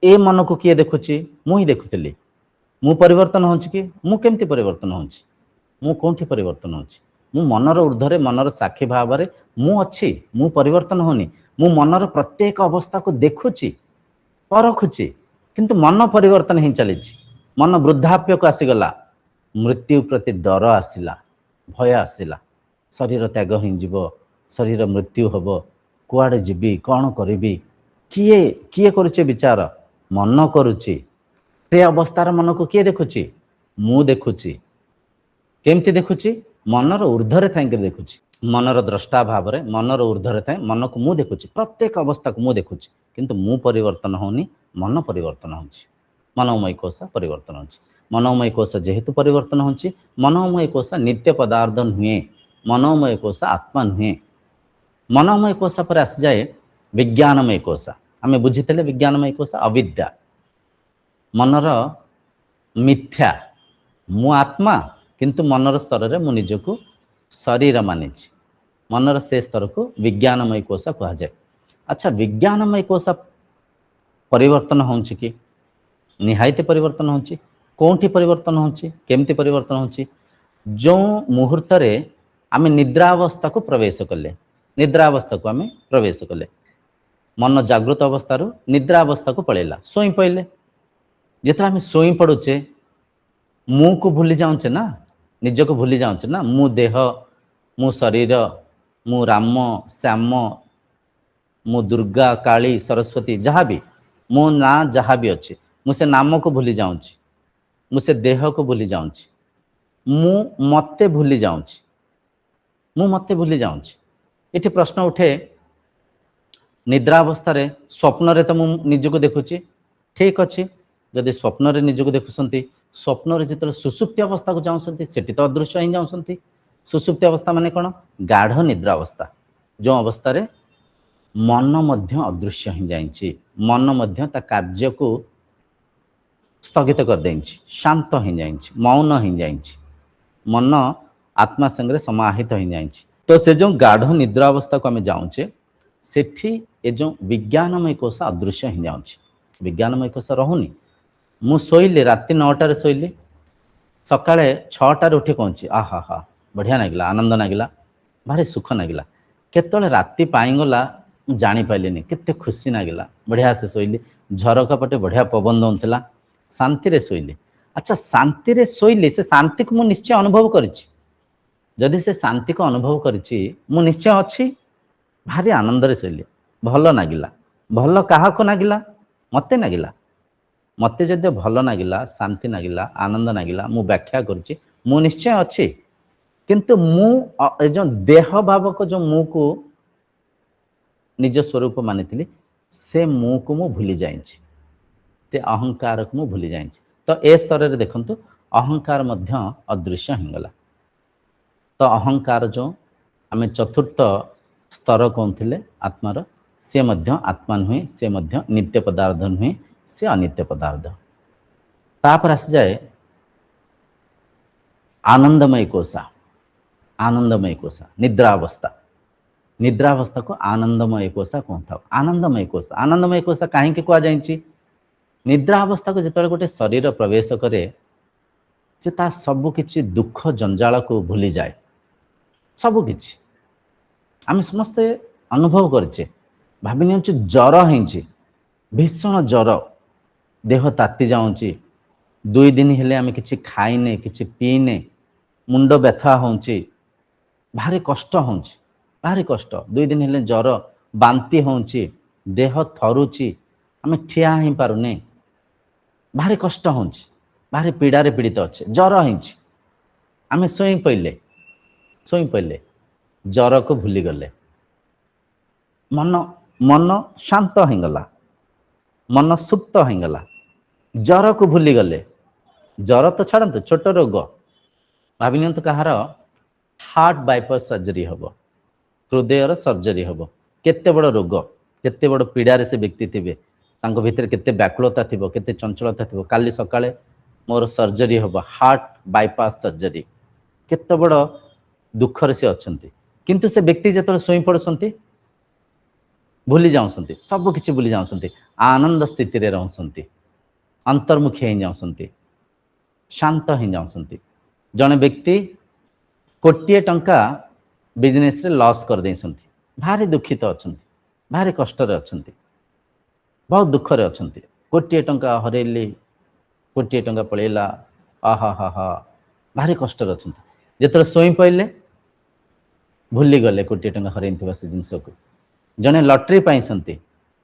ए मन को किए देखुछि, मु ही देखुथिले। मु परिवर्तन होछि कि मु केमती परिवर्तन होछि, मु कोंठी परिवर्तन होछि। मु मनर ऊर्ध्वरे मनर साक्षी भाव रे मु अछि, मु परिवर्तन होनी। मु मनर प्रत्येक अवस्था को देखुछि, परखुछि, किंतु मन परिवर्तन ही चलीछि। मन वृद्धाप्य को आसीगला, मृत्यु प्रति डर आसिला, भय आसिला, शरीर त्याग ही जीव, शरीर मृत्यु हब, कुआडे जीवी, कौन करिबी, किए किए करुचे विचार, मन करुची। से अवस्थार मन को किए देखुची, मु देखुची। केमती देखुची, मनर ऊर्ध्वरे थाइके देखुची। मनर द्रष्टा भाव रे मनर ऊर्ध्वरे थाए, मन को मु देखुची, प्रत्येक अवस्था को मु देखुची, किंतु मु परिवर्तन होनी, मन परिवर्तन होची। मनोमय कोश परिवर्तन होची। मनोमय कोश जेहेतु परिवर्तन होची, मनोमय कोश नित्य पदार्थ नुहे, मनोमय कोश आत्मा नुहे। मनोमय कोश पर आसी जाए विज्ञानमय कोश। आमे बुझितले विज्ञानमय कोश अविद्या, मनर मिथ्या, मु आत्मा, किंतु मनर स्तर रे मु निजको शरीर मानिछि। मनर से स्तर को विज्ञानमय कोश कहा जाए। अच्छा, विज्ञानमय कोश परिवर्तन होछि कि निहायती परिवर्तन होछि। कोंठी परिवर्तन होछि, केमती परिवर्तन होछि? जो मुहूर्त रे आमे निद्रावस्था को प्रवेश कले, निद्रावस्था को आमे प्रवेश कले, मन जागृत अवस्था निद्रावस्था को पळेला, सोई पइले। जेतरा आमे सोई पडुचे, मु को भूली जाउचे ना, निज को भूली जाउचे ना। मु देह, मु शरीर, मु राम श्याम, मु दुर्गा काली सरस्वती, जहाँ भी मो ना जहाँ भी अच्छे, मु से नाम को भूली जाउची, मु से देह को भूली जाउची, मु मते भूली जाउची, मु मते भूली जाउची। इठी प्रश्न उठे, निद्रावस्था स्वप्न रे तो मु निज को देखुची, ठीक अच्छे। जदि स्वप्न रे निज को देखुसंती, स्वप्न जिते सुसुप्ति अवस्था को जाऊँच सेठी तो अदृश्य ही जाऊँच। सुसुप्ति अवस्था माने कौन? गाढ़ निद्रा अवस्था, जो अवस्था रे मन मध्य अदृश्य ही जाइए, मन मध्य ता कार्य को स्थगित कर देइछि, शांत हो जाइए, मौन हो जाइए, मन आत्मा संगे समाहित हो जाइए। तो से जो गाढ़ निद्रा अवस्था को आम जाऊे सेठी ए जो विज्ञानमय कोश अदृश्य हो जाऊँच। विज्ञानमय कोश रहुनी। मु शोइले राति 9टार शोइली, सकाळे 6टार उठी पहुँची, आहा हा बढ़िया नागिला, आनंद नागिला, भारी सुख नागिला। केतले राति पाईगला जानी पाइलिनी, केते खुशी नागिला, बढ़िया से शोइली, झरका पटे बढ़िया पवन दौला, शांति रे शोइली। अच्छा शांति रे शोइली, से शांति को मु निश्चय अनुभव करिछि। जदि से शांति को अनुभव करिछि मु निश्चय अच्छी, भारी आनंद रे शोइली, भल नागिला। भल काहाको नागिला? मते नागिला। मते जदि भल नागिला, शांति नागिला, आनंद नागिला, मु व्याख्या करुछि मु निश्चय अच्छी। किंतु मु जो देह भाव को जो मु को निज स्वरूप मानिथिली, से मु को मु भूली जाइछि, ते अहंकार को मु भूली जाइछि। तो ए स्तर रे देखंतु अहंकार मध्य अदृश्य हिंगला। तो अहंकार जो आमे चतुर्थ स्तर कहते आत्मार, से मध्य आत्मा नुहे, से मध्य नित्य पदार्थ नुहे, से अनित्य पदार्थ। तापर आसी जाए आनंदमय कोशा। आनंदमय कोशा निद्रावस्था, निद्रावस्था को आनंदमय कोशा कहता। आनंदमय कोशा, आनंदमय कोशा कहीं कह जाइए? निद्रावस्था को जिते गोटे शरीर प्रवेश करे से ता सबु किछि दुख जंजाल को भूली जाए। सबु किछि आम समस्ते अनुभव करछे। भाभी नि जर है, भीषण जर, देह ताती जाऊँची, 2 दिन हेले आम किछि खाइने, किछि पीने, मुंड व्यथा होउची, भारी कष्ट होउची, भारी कष्ट। 2 दिन हेले जर, बांती होउची, देह थरुची, आम ठिया ही पारुने, भारी कष्ट होउची, भारी पीड़ा रे पीड़ित अच्छे। जर होइची, आम सोई पइले जर को भूली गले, मन मन शांत होगला, मन सुप्त होगला, जर को भूली गले। जर तो छाड़ू, छोट रोग भावी नियंतु कहार हार्ट बाइपास सर्जरी हम, हृदयर सर्जरी हम, केते बड़ रोग, केते बड़ पीड़ारे से व्यक्ति थे, भितर केते व्याकुलता थी, केते चंचलता थी। काली सकाळे मोर सर्जरी हम, हार्ट बाइपास सर्जरी, केते बड़ दुखर से अच्छे। किंतु से व्यक्ति जो शोई पड़ुंट भूली जाऊँच, सब किछि भूली जाऊँच, आनंद स्थिति रे रहउछंती, अंतर्मुखी हो जाऊँच, शांत हो जाऊँच। जड़े व्यक्ति 1 कोटी टंका बिजनेस रे लॉस कर देइछंती, भारी दुखित अच्छा, भारी कष्ट अच्छा, बहुत दुख रे अच्छा। 1 कोटी टंका हरैली, 1 कोटी टंका पलैला, आहा हा हा, भारी कष्ट अच्छा। जिते शोई पड़े भूली गले 1 कोटी टंका हरई से जिनस को। जड़े लटरी पाई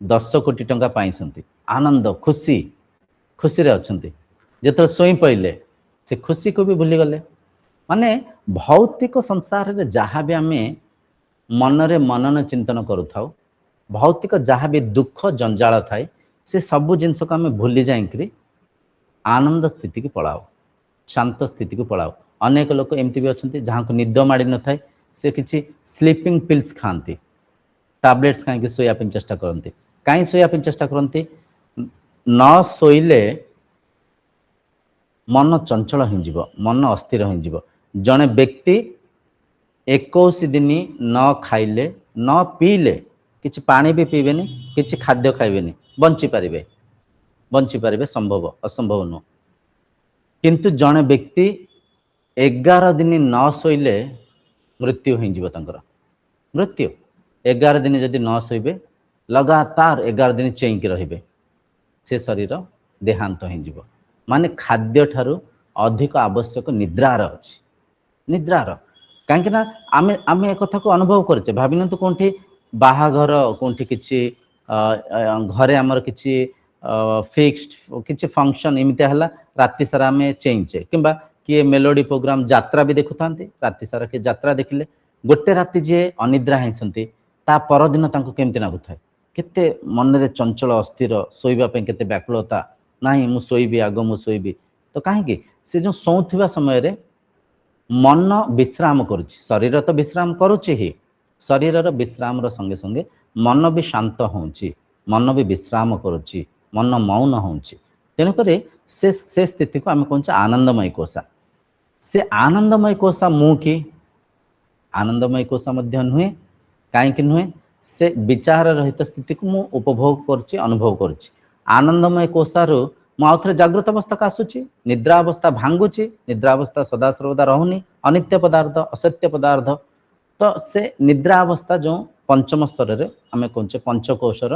10 कोटी टंका पाई, आनंद खुशी खुशी रे अच्छा। जिते शोई पड़े से खुशी को भी भूली गले। माने भौतिक संसार रे जहाँ भी आम मन रे मनन चिंतन करूँ, भौतिक जहाँ भी दुख जंजाल थाए, से सबू जिनस को आम भूली जाइए आनंद स्थिति को पलाओ, शांत स्थिति को पलाओ। अनेक लोक एमती भी अच्छा जहाँ को निद माड़ी न थाए, से किसी स्लीपिंग पिल्स खाती, टैबलेट्स कहीं शोया चेष्टा करती। कहीं शोया चेष्टा करती? न शोइले मन चंचल हो, मन अस्थिर हो। जड़े व्यक्ति 21 दिन न खाइले न पीले, किछि पानी भी पीबेनी, किछि खाद्य खाइबेनी, बंची पारिबे संभव असंभव नुह। किंतु जड़े व्यक्ति 11 दिन न शोइले मृत्यु हो, मृत्यु 11 दिन जदि न शोइबे, लगातार 11 दिन चेईकी रहिबे, से शरीर देहांत हो। माने खाद्य ठारू अधिक आवश्यक निद्रार अछि, निद्रार। कहीं आमे आमे एक कथा को अनुभव करछे। भाविनतु कोठी बाहाघर, कोठी किछि घरे आमर किछि फिक्स्ड किछि फंक्शन एमती है, राति सारा आम चेईचे, किंबा किए मेलोडी प्रोग्राम यात्रा भी देखु था, राति सारा किए यात्रा देखिले, गोटे राति जी अनिद्रा होती, ता परदिन केमती लगु थाए, केते मन रे चंचल अस्थिर, शोइबा पे केते व्याकुलता, नहीं मु शोइबी, आग मु शोइबी, तो कहीं से जो शोवा समय मन विश्राम करुच्ची शरीर तो विश्राम करुच्ची ही शरीर विश्राम संगे संगे मन भी शांत होउची मन भी विश्राम करुच्ची मन मौन होउची तेणुक से स्थिति को आम कौन आनंदमय कोशा से आनंदमय कोशा मु कि आनंदमय कोशा मध्य नुहे कहीं नुहे से विचार रहित स्थिति को मु उपभोग करुच्ची अनुभव करुच्ची आनंदमय कोशारू मुझे जागृत अवस्था को आसूची निद्रा अवस्था भांगुची निद्रा अवस्था सदा सर्वदा रहुनी अनित्य पदार्थ असत्य पदार्थ तो से निद्रा अवस्था जो पंचम स्तर रे आम कौचे पंचकोशर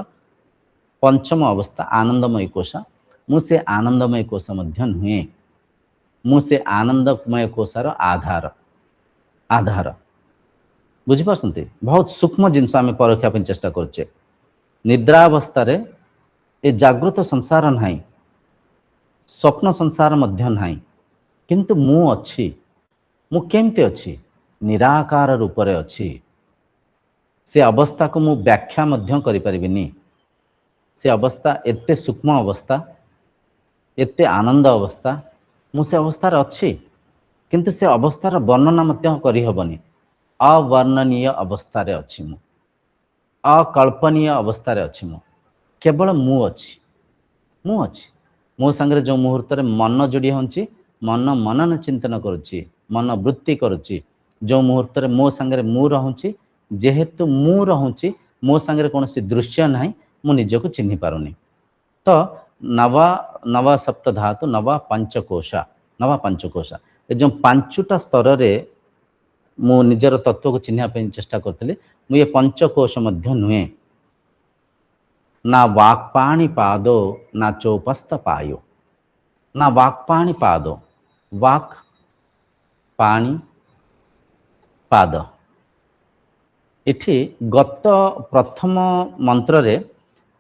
पंचम अवस्था आनंदमय कोशा मुझे आनंदमय कोश मध्य नुहे मुझे आनंदमय कोशार आधार आधार बुझीपारती बहुत सूक्ष्म जिनस आम परखा चेष्टा करुचे निद्रावस्था ए जागृत संसार नहीं स्वप्न संसार मध्य नहीं किंतु मु अच्छी मु केमती अच्छी निराकार रूप रे अच्छी से अवस्था को मु व्याख्या मध्य करि परिबिनी से अवस्था एते सूक्ष्म अवस्था एते आनंद अवस्था मु से अवस्था अच्छी किंतु से अवस्थार वर्णना मध्य करि हबनी अवर्णनीय अवस्था रे अच्छी मु अकल्पनीय अवस्था रे अच्छी मु केवल मु अच्छी मो संगे जो मुहूर्त मन जोड़ी होची मन मनन चिंतन करुच्ची मन वृत्ति करुच्ची जो मुहूर्त मो संगे मु रहूची जेहेतु मु रहूची मो संगे कौन दृश्य ना मु निजक चिन्ह पारुनी तो नवा नवा सप्त धातु नवा पंचकोशा जो पांचटा स्तर रे मु निजर तत्व को चिन्ह चेष्टा करी मुझे पंचकोश मध्य नुहे ना वाक्पाणी पादो ना चौपस्थ पायो ना वाक्पाणी पादो वाक् पाणी पाद इठी गत प्रथम मंत्र रे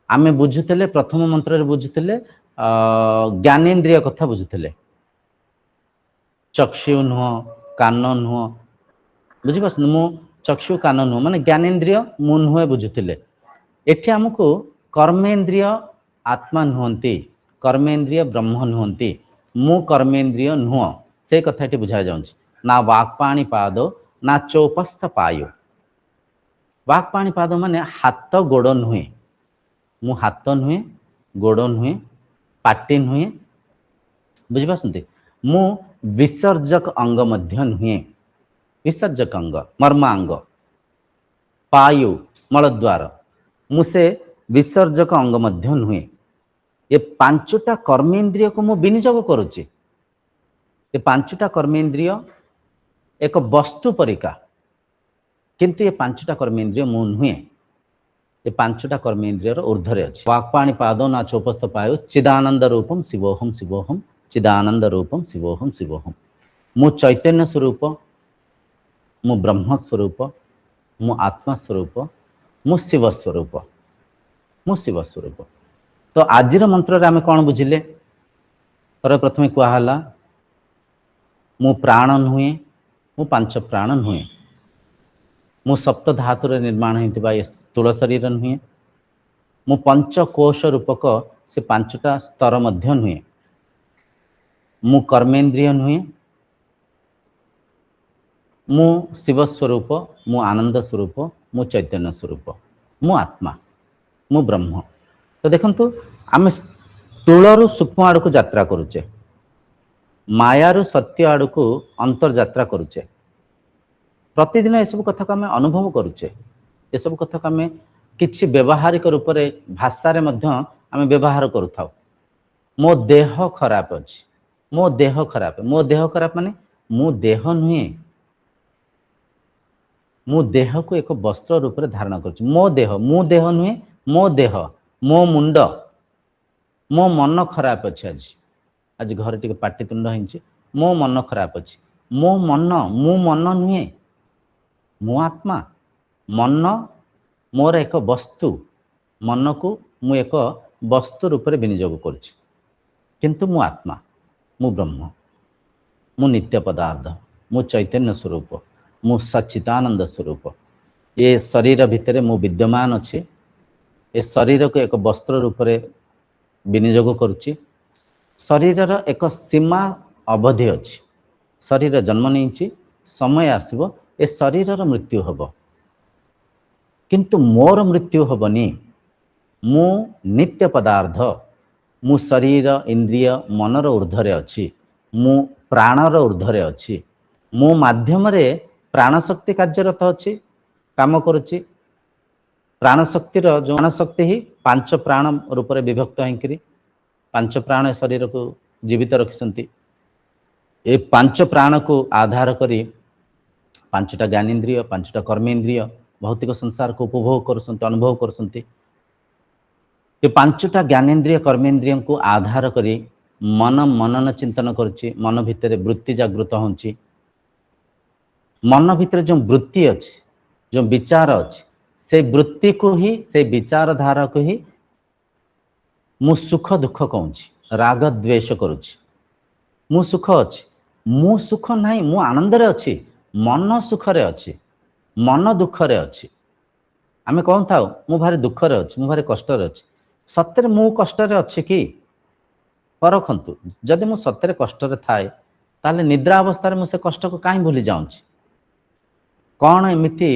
आमे बुझुतले प्रथम मंत्र रे बुझुतले ज्ञानेन्द्रिय कथा बुझुतले चक्षु नुह कान नुह बुझीपार मु चक्षु कान नुह माने ज्ञानेन्द्रिय मु नुहे बुझुतले एठी हमको कर्मेन्द्रिय आत्मा नुहंती कर्मेन्द्रिय ब्रह्म नुहंती मु कर्मेन्द्रिय नुह से कथा बुझा जाऊँ ना वाक्पाणी पादो ना चौपस्थ पायो वाक्पाणी पाद माने हाथ गोड़ नुहे मु हाथ नुहे गोड़ नुहे पाटी नुहे बुझीपार मु विसर्जक अंग मध्य नुहे विसर्जक अंग मर्मांग पायु मलद्वार मुसे विसर्जक अंग मध्य नुहे ये पांचटा कर्मेन्द्रिय को मु विनियोग करुच्ची ये पांचटा कर्मेन्द्रिय एक वस्तु परिका किंतु ये पांचटा कर्मेन्द्रिय मु नुहे ये पांचटा कर्मेन्द्रियर ऊर्ध्वरे अच्छी वाक्पाणी पादो ना चौपस्थ पायो चिदानंद रूपम शिवोहम शिवोहम चिदानंद रूपम शिवोहम शिवोहम मु चैतन्य स्वरूप मु ब्रह्म स्वरूप मु आत्मा स्वरूप मु शिव स्वरूप मु शिव स्वरूप तो आजिर मंत्र आम कौन बुझिले तर प्रथमे कहला मु प्राण नुहे मु पांच प्राण नुहे मु सप्त धातुर निर्माण होता ये स्थूल शरीर नुहे मु पंचकोश रूपक से पांचटा स्तर मध्य नुहे मु कर्मेन्द्रिय नुहे मु शिव स्वरूप मु आनंद स्वरूप मु चैतन्य स्वरूप मु आत्मा मु ब्रह्म तो देखंतु आम स्थूलरू सूक्ष्म आड़ को यात्रा करुचे मायारू सत्य आड़ को अंतर यात्रा करुचे प्रतिदिन ये सब कथा को आम अनुभव करुचे ये सब कथा को आम किछि व्यवहारिक रूप से भाषा रे मध्य आम व्यवहार करुथाउ मो देह खराब अछि मो देह खराब माने मो देह नुहे मु देह को एक वस्त्र रूप से धारण कर मो देह नुहे मो देह मो मुंड मो मन खराब अच्छे आज घर टे पाटितुंड हो मो मन खराब अच्छे मो मन मु मन नुहे मो आत्मा मन मोर एक वस्तु मन को मु एक वस्तु रूप से विनियोग करुच्ची किंतु मु आत्मा मु ब्रह्म मु नित्य पदार्थ मु चैतन्य स्वरूप मु सच्चिदानंद स्वरूप ये शरीर भितर मु विद्यमान अच्छे ये शरीर को एक वस्त्र रूप से विनियोग करुच्ची ଶରୀରର ଏକ ସୀମା ଅବଧି ଅଛି। ଶରୀର ଜନ୍ମ ନେଇଛି, ସମୟ ଆସିବ ଏ ଶରୀରର ମୃତ୍ୟୁ ହେବ, କିନ୍ତୁ ମୋର ମୃତ୍ୟୁ ହେବନି। ମୁଁ ନିତ୍ୟ ପଦାର୍ଥ, ମୁଁ ଶରୀର ଇନ୍ଦ୍ରିୟ ମନର ଊର୍ଦ୍ଧ୍ୱରେ ଅଛି, ମୁଁ ପ୍ରାଣର ଊର୍ଦ୍ଧ୍ୱରେ ଅଛି। ମୋ ମାଧ୍ୟମରେ ପ୍ରାଣଶକ୍ତି କାର୍ଯ୍ୟରତ ଅଛି, କାମ କରୁଛି। ପ୍ରାଣଶକ୍ତିର ଯେଉଁ ପ୍ରାଣଶକ୍ତି ହିଁ ପାଞ୍ଚ ପ୍ରାଣ ରୂପରେ ବିଭକ୍ତ ହେଇକିରି ପାଞ୍ଚ ପ୍ରାଣ ଶରୀରକୁ ଜୀବିତ ରଖିଛନ୍ତି। ଏ ପାଞ୍ଚ ପ୍ରାଣକୁ ଆଧାର କରି ପାଞ୍ଚଟା ଜ୍ଞାନେନ୍ଦ୍ରିୟ, ପାଞ୍ଚଟା କର୍ମେନ୍ଦ୍ରିୟ ଭୌତିକ ସଂସାରକୁ ଉପଭୋଗ କରୁଛନ୍ତି, ଅନୁଭବ କରୁଛନ୍ତି। ଏ ପାଞ୍ଚଟା ଜ୍ଞାନେନ୍ଦ୍ରିୟ କର୍ମେନ୍ଦ୍ରିୟଙ୍କୁ ଆଧାର କରି ମନ ମନନ ଚିନ୍ତନ କରୁଛି, ମନ ଭିତରେ ବୃତ୍ତି ଜାଗୃତ ହେଉଛି। ମନ ଭିତରେ ଯେଉଁ ବୃତ୍ତି ଅଛି, ଯେଉଁ ବିଚାର ଅଛି, ସେ ବୃତ୍ତିକୁ ହିଁ, ସେ ବିଚାରଧାରାକୁ ହିଁ ମୁଁ ସୁଖ ଦୁଃଖ କହୁଛି, ରାଗ ଦ୍ୱେଷ କରୁଛି। ମୁଁ ସୁଖ ଅଛି, ମୁଁ ସୁଖ ନାହିଁ, ମୁଁ ଆନନ୍ଦରେ ଅଛି। ମନ ସୁଖରେ ଅଛି, ମନ ଦୁଃଖରେ ଅଛି। ଆମେ କହୁଥାଉ ମୁଁ ଭାରି ଦୁଃଖରେ ଅଛି, ମୁଁ ଭାରି କଷ୍ଟରେ ଅଛି। ସତରେ ମୁଁ କଷ୍ଟରେ ଅଛି କି? ପରଖନ୍ତୁ। ଯଦି ମୁଁ ସତରେ କଷ୍ଟରେ ଥାଏ, ତାହେଲେ ନିଦ୍ରା ଅବସ୍ଥାରେ ମୁଁ ସେ କଷ୍ଟକୁ କାହିଁ ଭୁଲି ଯାଉଛି? କ'ଣ ଏମିତି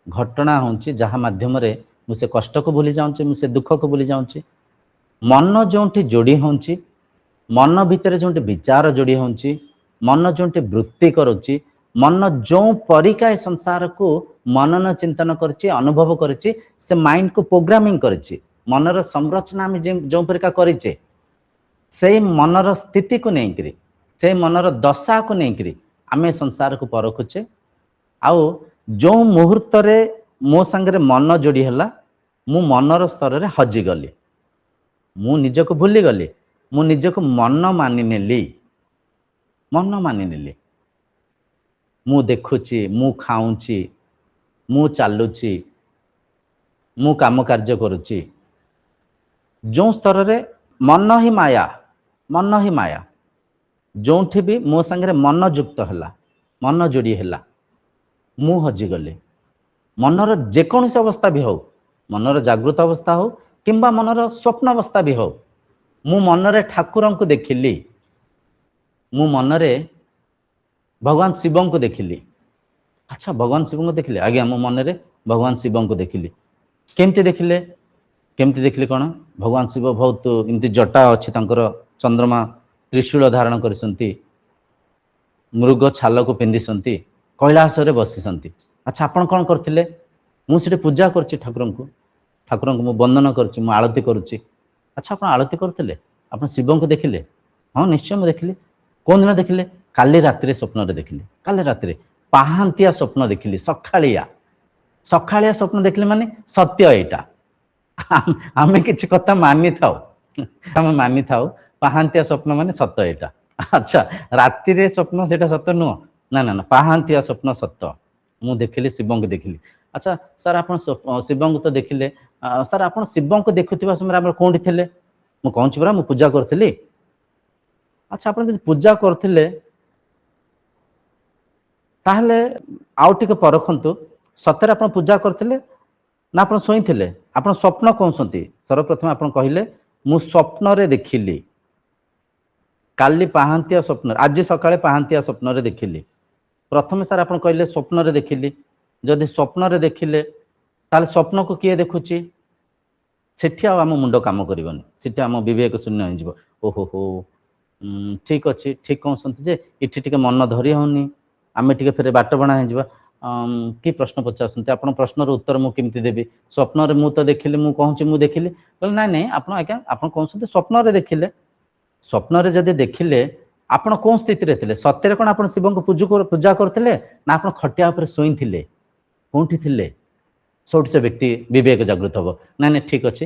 ଘଟଣା ହେଉଛି ଯାହା ମାଧ୍ୟମରେ ମୁଁ ସେ କଷ୍ଟକୁ ଭୁଲି ଯାଉଛି, ମୁଁ ସେ ଦୁଃଖକୁ ଭୁଲି ଯାଉଛି? ମନ ଯେଉଁଠି ଯୋଡ଼ି ହେଉଛି, ମନ ଭିତରେ ଯେଉଁଠି ବିଚାର ଯୋଡ଼ି ହେଉଛି, ମନ ଯେଉଁଠି ବୃତ୍ତି କରୁଛି, ମନ ଯେଉଁ ପରିକା ଏ ସଂସାରକୁ ମନନ ଚିନ୍ତନ କରିଛି, ଅନୁଭବ କରିଛି, ସେ ମାଇଣ୍ଡକୁ ପ୍ରୋଗ୍ରାମିଂ କରିଛି। ମନର ସଂରଚନା ଆମେ ଯେଉଁ ପରିକା କରିଛେ, ସେଇ ମନର ସ୍ଥିତିକୁ ନେଇକରି, ସେଇ ମନର ଦଶାକୁ ନେଇକରି ଆମେ ସଂସାରକୁ ପରଖୁଛେ। ଆଉ ଯେଉଁ ମୁହୂର୍ତ୍ତରେ ମୋ ସାଙ୍ଗରେ ମନ ଯୋଡ଼ି ହେଲା, ମୁଁ ମନର ସ୍ତରରେ ହଜିଗଲି, ମୁଁ ନିଜକୁ ଭୁଲିଗଲି, ମୁଁ ନିଜକୁ ମନ ମାନିନେଲି। ମନ ମାନିନେଲି। ମୁଁ ଦେଖୁଛି, ମୁଁ ଖାଉଛି, ମୁଁ ଚାଲୁଛି, ମୁଁ କାମ କାର୍ଯ୍ୟ କରୁଛି। ଯେଉଁ ସ୍ତରରେ ମନ ହିଁ ମାୟା, ମନ ହିଁ ମାୟା, ଯେଉଁଠି ବି ମୋ ସାଙ୍ଗରେ ମନ ଯୁକ୍ତ ହେଲା, ମନ ଯୋଡ଼ି ହେଲା, ମୁଁ ହଜିଗଲି। ମନର ଯେକୌଣସି ଅବସ୍ଥା ବି ହେଉ, ମନର ଜାଗୃତ ଅବସ୍ଥା ହେଉ କିମ୍ବା ମନର ସ୍ୱପ୍ନ ଅବସ୍ଥା ବି ହେଉ, ମୁଁ ମନରେ ଠାକୁରଙ୍କୁ ଦେଖିଲି, ମୁଁ ମନରେ ଭଗବାନ ଶିବଙ୍କୁ ଦେଖିଲି। ଆଚ୍ଛା, ଭଗବାନ ଶିବଙ୍କୁ ଦେଖିଲେ? ଆଜ୍ଞା, ମୁଁ ମନରେ ଭଗବାନ ଶିବଙ୍କୁ ଦେଖିଲି। କେମିତି ଦେଖିଲେ? କେମିତି ଦେଖିଲେ କ'ଣ? ଭଗବାନ ଶିବ ବହୁତ ଏମିତି ଜଟା ଅଛି ତାଙ୍କର, ଚନ୍ଦ୍ରମା ତ୍ରିଶୂଳ ଧାରଣ କରିଛନ୍ତି, ମୃଗ ଛାଲକୁ ପିନ୍ଧିଛନ୍ତି, କୈଳାସରେ ବସିଛନ୍ତି। ଆଚ୍ଛା, ଆପଣ କ'ଣ କରିଥିଲେ? ମୁଁ ସେଠି ପୂଜା କରୁଛି ଠାକୁରଙ୍କୁ, ଠାକୁରଙ୍କୁ ମୁଁ ବନ୍ଦନ କରୁଛି, ମୁଁ ଆଳତୀ କରୁଛି। ଆଚ୍ଛା, ଆପଣ ଆଳତୀ କରୁଥିଲେ, ଆପଣ ଶିବଙ୍କୁ ଦେଖିଲେ? ହଁ, ନିଶ୍ଚୟ ମୁଁ ଦେଖିଲି। କେଉଁଦିନ ଦେଖିଲେ? କାଲି ରାତିରେ ସ୍ୱପ୍ନରେ ଦେଖିଲି। କାଲି ରାତିରେ ପାହାନ୍ତିଆ ସ୍ୱପ୍ନ ଦେଖିଲି, ସକାଳିଆ। ସକାଳିଆ ସ୍ୱପ୍ନ ଦେଖିଲେ ମାନେ ସତ୍ୟ ଏଇଟା। ଆମେ କିଛି କଥା ମାନିଥାଉ, ଆମେ ମାନିଥାଉ, ପାହାନ୍ତିଆ ସ୍ୱପ୍ନ ମାନେ ସତ ଏଇଟା। ଆଚ୍ଛା, ରାତିରେ ସ୍ୱପ୍ନ ସେଇଟା ସତ ନୁହଁ? ନା ନା ନା, ପାହାନ୍ତିଆ ସ୍ୱପ୍ନ ସତ। ମୁଁ ଦେଖିଲି, ଶିବଙ୍କୁ ଦେଖିଲି। ଆଚ୍ଛା ସାର୍, ଆପଣ ଶିବଙ୍କୁ ତ ଦେଖିଲେ, ସାର୍ ଆପଣ ଶିବଙ୍କୁ ଦେଖୁଥିବା ସମୟରେ ଆପଣ କେଉଁଠି ଥିଲେ? ମୁଁ କହୁଛି ପରା, ମୁଁ ପୂଜା କରୁଥିଲି। ଆଚ୍ଛା, ଆପଣ ଯଦି ପୂଜା କରୁଥିଲେ, ତାହେଲେ ଆଉ ଟିକେ ପରଖନ୍ତୁ, ସତରେ ଆପଣ ପୂଜା କରିଥିଲେ ନା ଆପଣ ଶୋଇଥିଲେ? ଆପଣ ସ୍ୱପ୍ନ କହୁଛନ୍ତି। ସର୍ବପ୍ରଥମେ ଆପଣ କହିଲେ ମୁଁ ସ୍ୱପ୍ନରେ ଦେଖିଲି, କାଲି ପାହାନ୍ତିଆ ସ୍ୱପ୍ନରେ, ଆଜି ସକାଳେ ପାହାନ୍ତିଆ ସ୍ୱପ୍ନରେ ଦେଖିଲି। ପ୍ରଥମେ ସାର୍ ଆପଣ କହିଲେ ସ୍ୱପ୍ନରେ ଦେଖିଲି। ଯଦି ସ୍ୱପ୍ନରେ ଦେଖିଲେ, ତାହେଲେ ସ୍ୱପ୍ନକୁ କିଏ ଦେଖୁଛି? ସେଠି ଆଉ ଆମ ମୁଣ୍ଡ କାମ କରିବନି, ସେଠି ଆମ ବିବେକ ଶୂନ୍ୟ ହେଇଯିବ। ଓହୋ ହୋ, ଠିକ୍ ଅଛି, ଠିକ୍ କହୁଛନ୍ତି ଯେ ଏଠି ଟିକେ ମନ ଧରି ହେଉନି, ଆମେ ଟିକେ ଫେରେ ବାଟ ବଣା ହେଇଯିବା। କି ପ୍ରଶ୍ନ ପଚାରୁଛନ୍ତି ଆପଣ? ପ୍ରଶ୍ନର ଉତ୍ତର ମୁଁ କେମିତି ଦେବି? ସ୍ୱପ୍ନରେ ମୁଁ ତ ଦେଖିଲି, ମୁଁ କହୁଛି ମୁଁ ଦେଖିଲି। କହିଲେ ନାଇଁ ନାଇଁ, ଆପଣ ଆଜ୍ଞା, ଆପଣ କହୁଛନ୍ତି ସ୍ୱପ୍ନରେ ଦେଖିଲେ। ସ୍ୱପ୍ନରେ ଯଦି ଦେଖିଲେ, ଆପଣ କେଉଁ ସ୍ଥିତିରେ ଥିଲେ? ସତରେ କ'ଣ ଆପଣ ଶିବଙ୍କୁ ପୂଜା କରୁଥିଲେ ନା ଆପଣ ଖଟିଆ ଉପରେ ଶୋଇଥିଲେ? କେଉଁଠି ଥିଲେ? ସେଇଠି ସେ ବ୍ୟକ୍ତି ବିବେକ ଜାଗୃତ ହେବ। ନାଇଁ ନାଇଁ, ଠିକ୍ ଅଛି,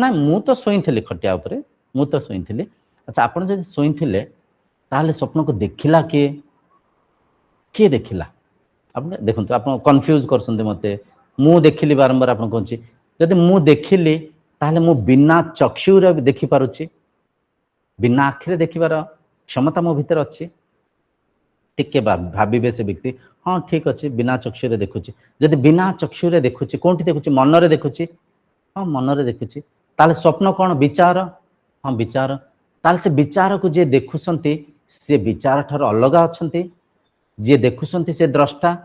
ନାଇଁ ମୁଁ ତ ଶୋଇଥିଲି ଖଟିଆ ଉପରେ, ମୁଁ ତ ଶୋଇଥିଲି। ଆଚ୍ଛା, ଆପଣ ଯଦି ଶୋଇଥିଲେ, ତାହେଲେ ସ୍ୱପ୍ନକୁ ଦେଖିଲା କିଏ? କିଏ ଦେଖିଲା? ଆପଣ ଦେଖନ୍ତୁ, ଆପଣ କନଫ୍ୟୁଜ୍ କରୁଛନ୍ତି ମୋତେ। ମୁଁ ଦେଖିଲି ବାରମ୍ବାର ଆପଣ କହୁଛି। ଯଦି ମୁଁ ଦେଖିଲି, ତାହେଲେ ମୁଁ ବିନା ଚକ୍ଷୁରେ ଦେଖିପାରୁଛି, ବିନା ଆଖିରେ ଦେଖିବାର କ୍ଷମତା ମୋ ଭିତରେ ଅଛି। ଟିକେ ଭାବିବେ ସେ ବ୍ୟକ୍ତି, ହଁ ଠିକ୍ ଅଛି, ବିନା ଚକ୍ଷୁରେ ଦେଖୁଛି। ଯଦି ବିନା ଚକ୍ଷୁରେ ଦେଖୁଛି, କେଉଁଠି ଦେଖୁଛି? ମନରେ ଦେଖୁଛି। ହଁ, ମନରେ ଦେଖୁଛି। ତାହେଲେ ସ୍ୱପ୍ନ କ'ଣ? ବିଚାର। ହଁ, ବିଚାର। ताल से विचार को जे देखुसंती से विचार ठार अलग अछंती जे देखुसंती से द्रष्टा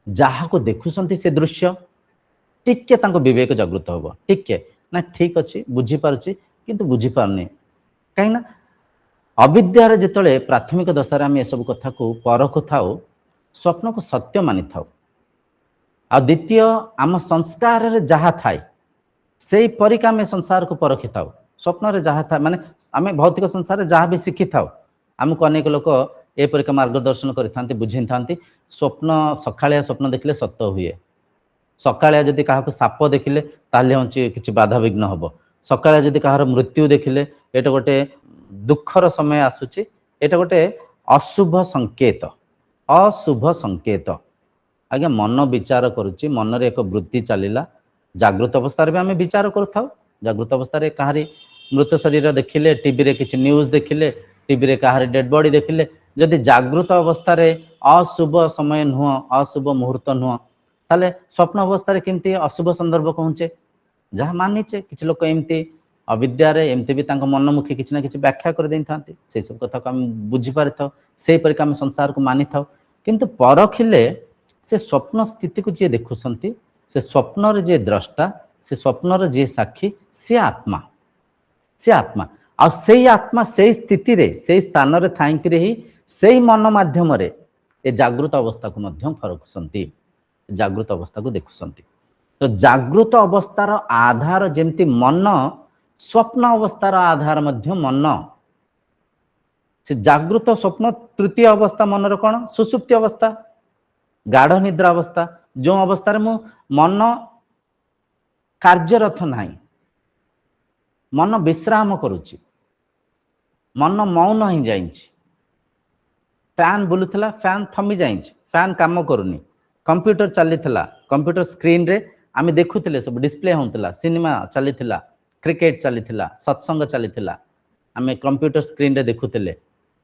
जहाँ को देखुसंती से दृश्य टिके तांको विवेक जागृत होबो टिके ना ठीक अछि बुझी पारुछि किंतु बुझी पारनी कहीं ना अविद्यार जेतले प्राथमिक दशार आम एसबू कथा को परखु थाउ स्वप्न को सत्य मानि थाउ आ द्वितीय आम संस्कार जहाँ थाए से परिका आम संसार को परखि थाउ स्वप्न जहाँ था माने आम भौतिक संसार जहाँ भी शिखि थाउ आमको अनेक लोक एपरिका मार्गदर्शन करते बुझी था स्वप्न सकाळिया स्वप्न देखिले सत्य हुए सकाळिया जदि क्या साप देखिले ताले हूँ कि बाधा विघ्न हम सकाळिया जदि कहार मृत्यु देखिले ये गोटे दुखर समय आसूची एटा गोटे अशुभ संकेत आज्ञा मन विचार करुच्ची मन एक वृत्ति चलला जागृत अवस्था भी आम विचार करूँ जागृत अवस्था कहारी मृत शरीर देखिले टीवी रे किसी न्यूज देखिले टीवी रे कहारी डेड बॉडी देखिले जदि जागृत अवस्था अशुभ समय नुह अशुभ मुहूर्त नुह ताले स्वप्न अवस्था केमती अशुभ संदर्भ कहूचे जहाँ मानिचे किसी लोक एमती अविद्यारे एमती भी मनमुखी किसी ना कि व्याख्या कर दे था से सब कथा को आम बुझीपारि था से परिका आम संसार को मानि था किंतु परखिले से स्वप्न स्थिति को जी देखुंट से स्वप्न जे द्रष्टा से स्वप्न जे साक्षी से आत्मा आ से आत्मा से स्थिति रे से स्थान रे थाइकि ही से मन माध्यम रे ए जागृत अवस्था को मध्यम फरकुसंती जागृत अवस्था को देखुसंती तो जागृत अवस्थार आधार जेमती मन स्वप्न अवस्थार आधार मध्य मन से जागृत स्वप्न तृतीय अवस्था मनर कौन सुसुप्ति अवस्था गाढ़ निद्रा अवस्था जो अवस्था मु मन कार्यरत नहीं मन विश्राम करुच्ची मन मौन ही जाइए फैन बुलूला फैन थमी जाइए फैन काम करूनी कंप्यूटर चली कंप्यूटर स्क्रीन रे आम देखुले सब डिस्प्ले होता सिनेमा चली क्रिकेट चली सत्संग चली आम कंप्यूटर स्क्रीन रे देखुले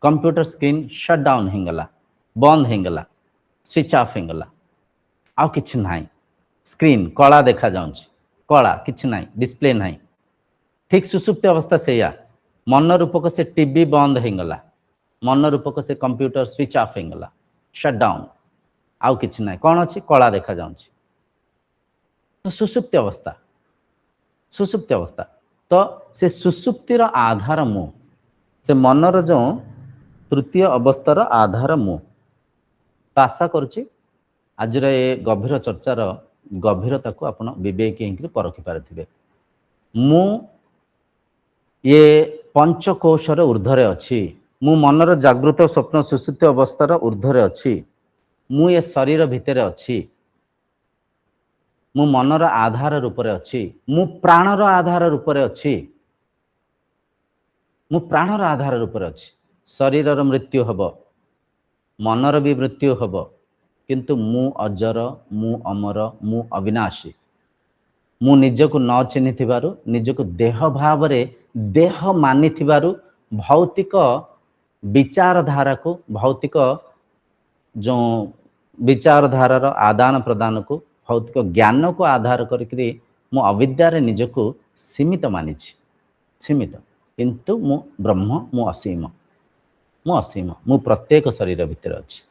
कंप्यूटर स्क्रीन शट डाउन होगला बंद होगला स्विच ऑफ होगला आउ किछि नाही स्क्रीन कला देखा जाउछ कला किछि नाही डिस्प्ले नाही ठीक सुसुप्ति अवस्था सेया मन रूपक से टीवी बंद होगला मन रूपक से कंप्यूटर स्विच ऑफ होगला शट डाउन आउ किछि नाही कौन अच्छी कला देखा जाउछ तो सुसुप्ति अवस्था तो से सुसुप्तिर आधार मु से मनर जो तृतीय अवस्थार आधार मु तो आशा करुच्ची आज गभीर चर्चार गभीरता को आपण विवेक होकर परखि पारे मु ये पंचकोशर ऊर्ध्वरे अच्छी मु मनर जागृत स्वप्न सुसुप्ति अवस्थार ऊर्ध्वरे अच्छी मु ये शरीर भितर अच्छी मु मनर आधार रूपरे अच्छी मु प्राणर आधार रूपरे अच्छी मु प्राणर आधार रूपरे अच्छी शरीरर मृत्यु हब मनर भी मृत्यु हब किंतु मु अजर मु अमर मु अविनाशी मु निजको न चिन्हि थिबारु निजको देह भाव रे देह मानि थिबारु भौतिक विचारधारा को भौतिक जो विचारधारार आदान प्रदान को भौतिक ज्ञान को आधार करी मु अविद्यारे निजको सीमित मानी सीमित किंतु मु ब्रह्म मु असीम मु प्रत्येक शरीर भितर अच्छी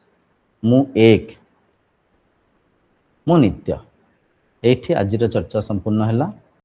मु एक मु नित्य एठी आजिर चर्चा संपूर्ण है।